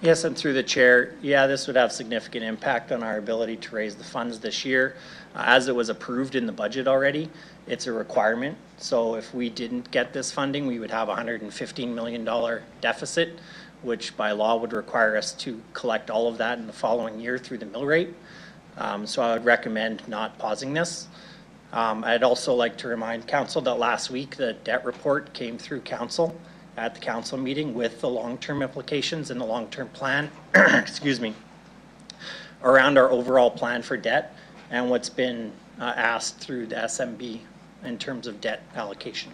Yes, and through the chair, yeah, this would have significant impact on our ability to raise the funds this year. As it was approved in the budget already, it's a requirement. So if we didn't get this funding, we would have a $115 million deficit, which by law would require us to collect all of that in the following year through the mill rate. So I would recommend not pausing this. I'd also like to remind council that last week the debt report came through council at the council meeting with the long-term implications and the long-term plan, excuse me, around our overall plan for debt and what's been asked through the SMB in terms of debt allocation.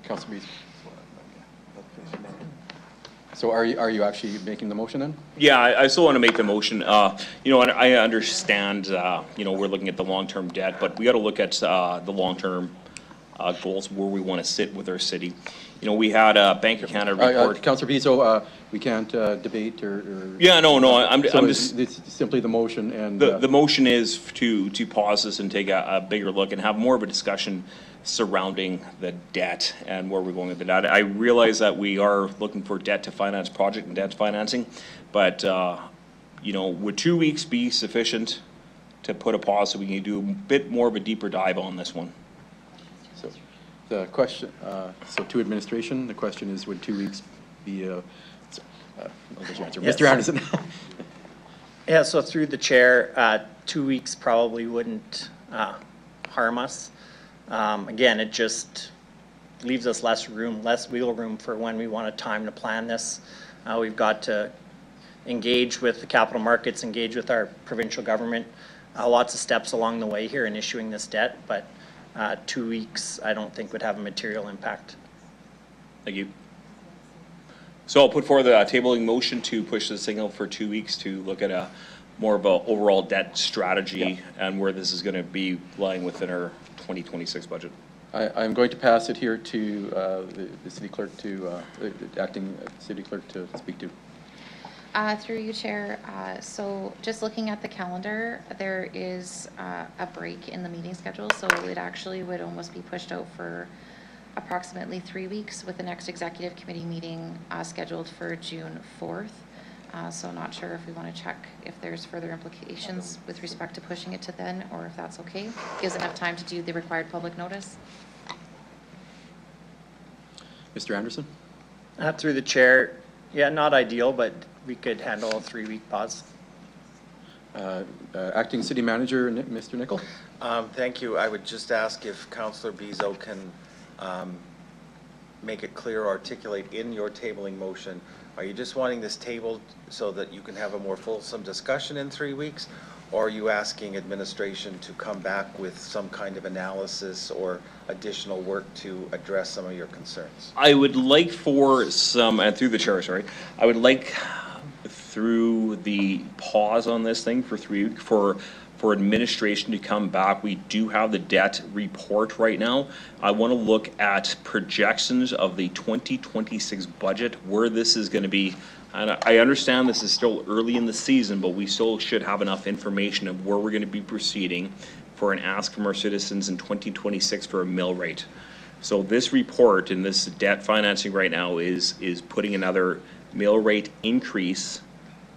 Councilor Bees. So are you actually making the motion then? Yeah, I still want to make the motion. And I understand, we're looking at the long-term debt, but we got to look at the long-term goals where we want to sit with our city. We had a Bank of Canada report. Councilor Bizo, we can't debate or. Yeah, no, I'm just. It's simply the motion and. The motion is to pause this and take a bigger look and have more of a discussion surrounding the debt and where we're going with the debt. I realize that we are looking for debt to finance project and debt financing, but would 2 weeks be sufficient to put a pause so we can do a bit more of a deeper dive on this one? So the question, so to administration, the question is, would 2 weeks be? I'll let you answer. Yes. Mr. Anderson. Yeah, so through the chair, 2 weeks probably wouldn't harm us. Again, it just leaves us less wiggle room for when we want a time to plan this. We've got to engage with the capital markets, engage with our provincial government. Lots of steps along the way here in issuing this debt, but 2 weeks I don't think would have a material impact. Thank you. So I'll put forward the tabling motion to push the signal for 2 weeks to look at a more of a overall debt strategy and where this is going to be lying within our 2026 budget. I'm going to pass it here to the city clerk the acting city clerk to speak to. Through you, Chair. So just looking at the calendar, there is a break in the meeting schedule, so it actually would almost be pushed out for approximately 3 weeks, with the next executive committee meeting scheduled for June 4th. So not sure if we want to check if there's further implications with respect to pushing it to then, or if that's okay. Gives enough time to do the required public notice. Mr. Anderson? Through the chair, yeah, not ideal, but we could handle a 3-week pause. Acting City Manager, Mr. Nicol? Thank you. I would just ask if Councillor Bezo can make it clear, articulate in your tabling motion. Are you just wanting this tabled so that you can have a more fulsome discussion in 3 weeks? Or are you asking administration to come back with some kind of analysis or additional work to address some of your concerns? I would like for some, and through the chair, sorry, I would like through the pause on this thing for 3 weeks for administration to come back. We do have the debt report right now. I want to look at projections of the 2026 budget, where this is going to be. And I understand this is still early in the season, but we still should have enough information of where we're going to be proceeding for an ask from our citizens in 2026 for a mill rate. So this report and this debt financing right now is putting another mill rate increase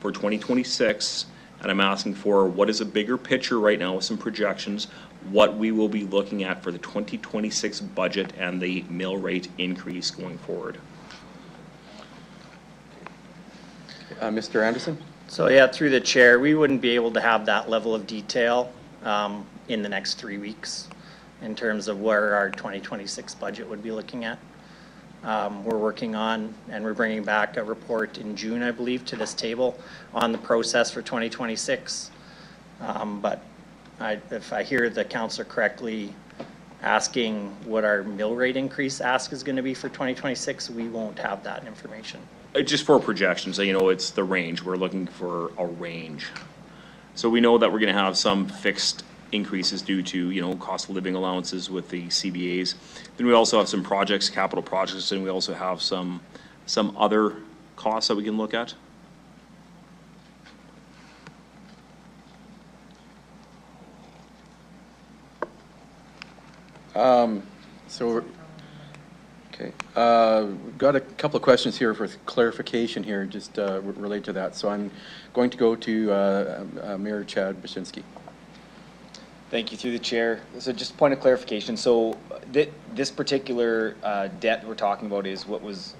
for 2026. And I'm asking for what is a bigger picture right now with some projections, what we will be looking at for the 2026 budget and the mill rate increase going forward. Mr. Anderson? So yeah, through the chair, we wouldn't be able to have that level of detail in the next 3 weeks in terms of where our 2026 budget would be looking at. We're working on, and we're bringing back a report in June, I believe, to this table on the process for 2026. But if I hear the councillor correctly asking what our mill rate increase ask is going to be for 2026, we won't have that information. Just for projections, you know, it's the range. We're looking for a range. So we know that we're going to have some fixed increases due to, you know, cost of living allowances with the CBAs. Then we also have some projects, capital projects, and we also have some other costs that we can look at. Okay, we've got a couple of questions here for clarification here, just related to that. So I'm going to go to Mayor Chad Baczynski. Thank you, through the chair. So just a point of clarification. So this particular debt we're talking about is what was,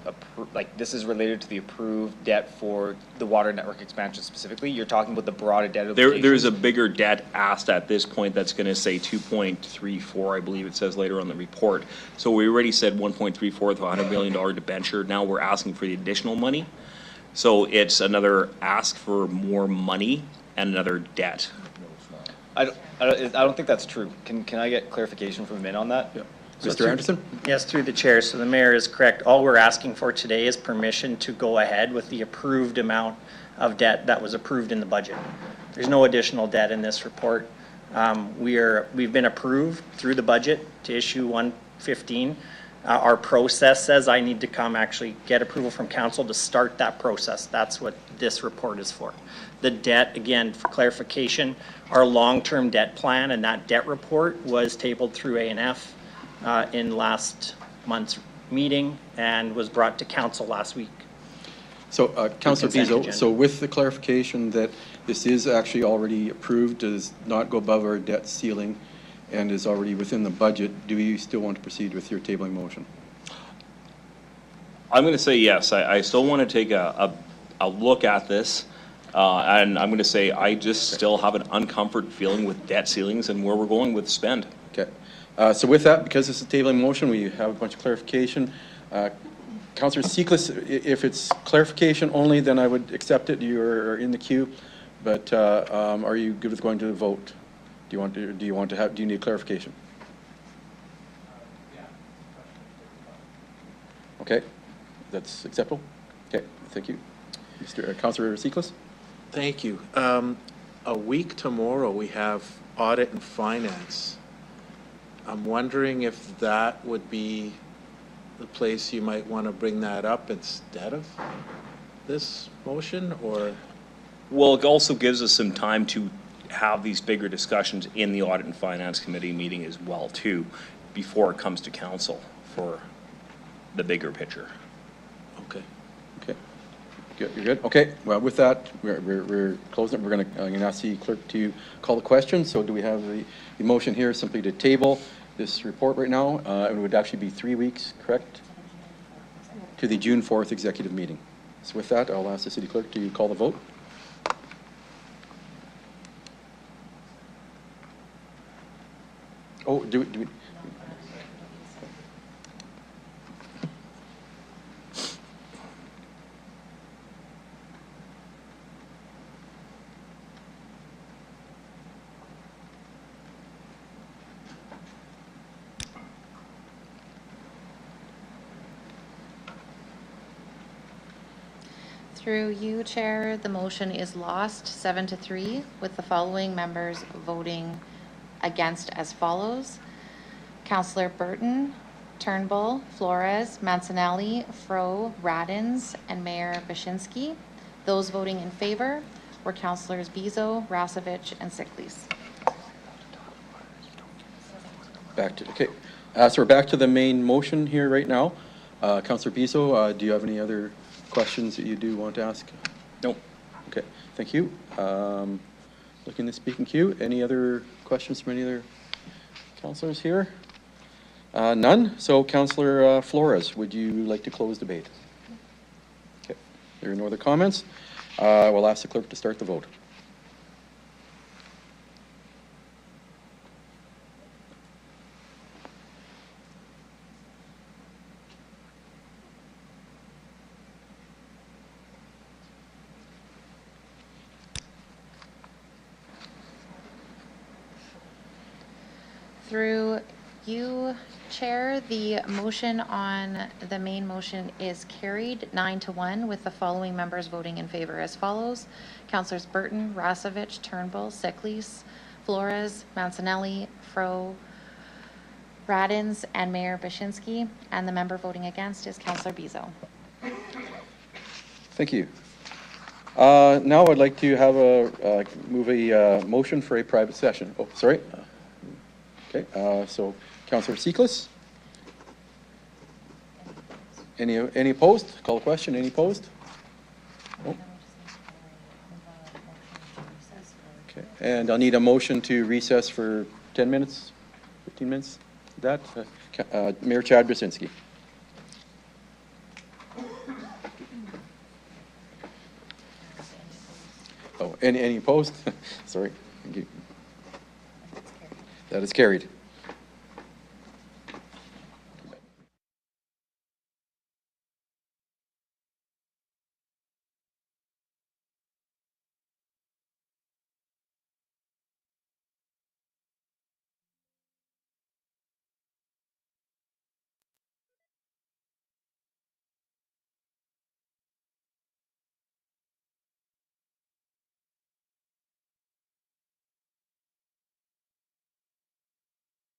this is related to the approved debt for the water network expansion specifically. You're talking about the broader debt. There's a bigger debt asked at this point that's going to say 2.34, I believe it says later on the report. So we already said 1.34 with a $100 million debenture. Now we're asking for the additional money. So it's another ask for more money and another debt. I don't think that's true. Can I get clarification from Min on that? Yeah. So Mr. Anderson? Yes, through the chair. So the mayor is correct. All we're asking for today is permission to go ahead with the approved amount of debt that was approved in the budget. There's no additional debt in this report. We've been approved through the budget to issue 115. Our process says I need to come actually get approval from council to start that process. That's what this report is for. The debt, again, for clarification, our long-term debt plan and that debt report was tabled through A&F in last month's meeting and was brought to council last week. So Councillor Bezo, so with the clarification that this is actually already approved, does not go above our debt ceiling, and is already within the budget, do you still want to proceed with your tabling motion? I'm going to say yes. I still want to take a look at this. And I'm going to say, I just still have an uncomfort feeling with debt ceilings and where we're going with spend. Okay. So with that, because this is a tabling motion, we have a bunch of clarification. Councillor Seacless, if it's clarification only, then I would accept it. You're in the queue. But are you good with going to the vote? Do you need clarification? Okay, that's acceptable. Okay, thank you. Councillor Seacless? Thank you. A week tomorrow, we have audit and finance. I'm wondering if that would be the place you might want to bring that up instead of this motion, or? Well, it also gives us some time to have these bigger discussions in the Audit and Finance Committee meeting as well, too, before it comes to council for the bigger picture. Okay. Okay. Good. You're good? Okay. Well, with that, we're closing. I'm going to ask the clerk to call the question. So do we have the motion here simply to table this report right now? It would actually be 3 weeks, correct? To the June 4th executive meeting. So with that, I'll ask the city clerk to call the vote. Oh, do we? Through you, Chair, the motion is lost 7-3, with the following members voting against as follows. Councillor Burton, Turnbull, Flores, Mancinelli, Fro, Radins, and Mayor Bashinsky. Those voting in favor were Councillors Bizo, Rasevich, and Siklis. Okay. So we're back to the main motion here right now. Councillor Bizo, do you have any other questions that you do want to ask? No. Okay. Thank you. Looking to speak in queue. Any other questions from any other councillors here? None. So Councillor Flores, would you like to close debate? Okay. There are no other comments. We'll ask the clerk to start the vote. Through you, Chair, the motion on the main motion is carried 9-1, with the following members voting in favor as follows. Councillors Burton, Rasevich, Turnbull, Siklis, Flores, Mancinelli, Fro, Radins, and Mayor Bashinsky. And the member voting against is Councillor Bizo. Thank you. Now I'd like to have move a motion for a private session. Oh, sorry. Okay, so Councillor Seacless. Any opposed? Call a question. Any opposed? Oh. Okay, and I'll need a motion to recess for 10 minutes, 15 minutes. That Mayor Chad Brzezinski. Oh, any opposed? Sorry. Thank you. That is carried.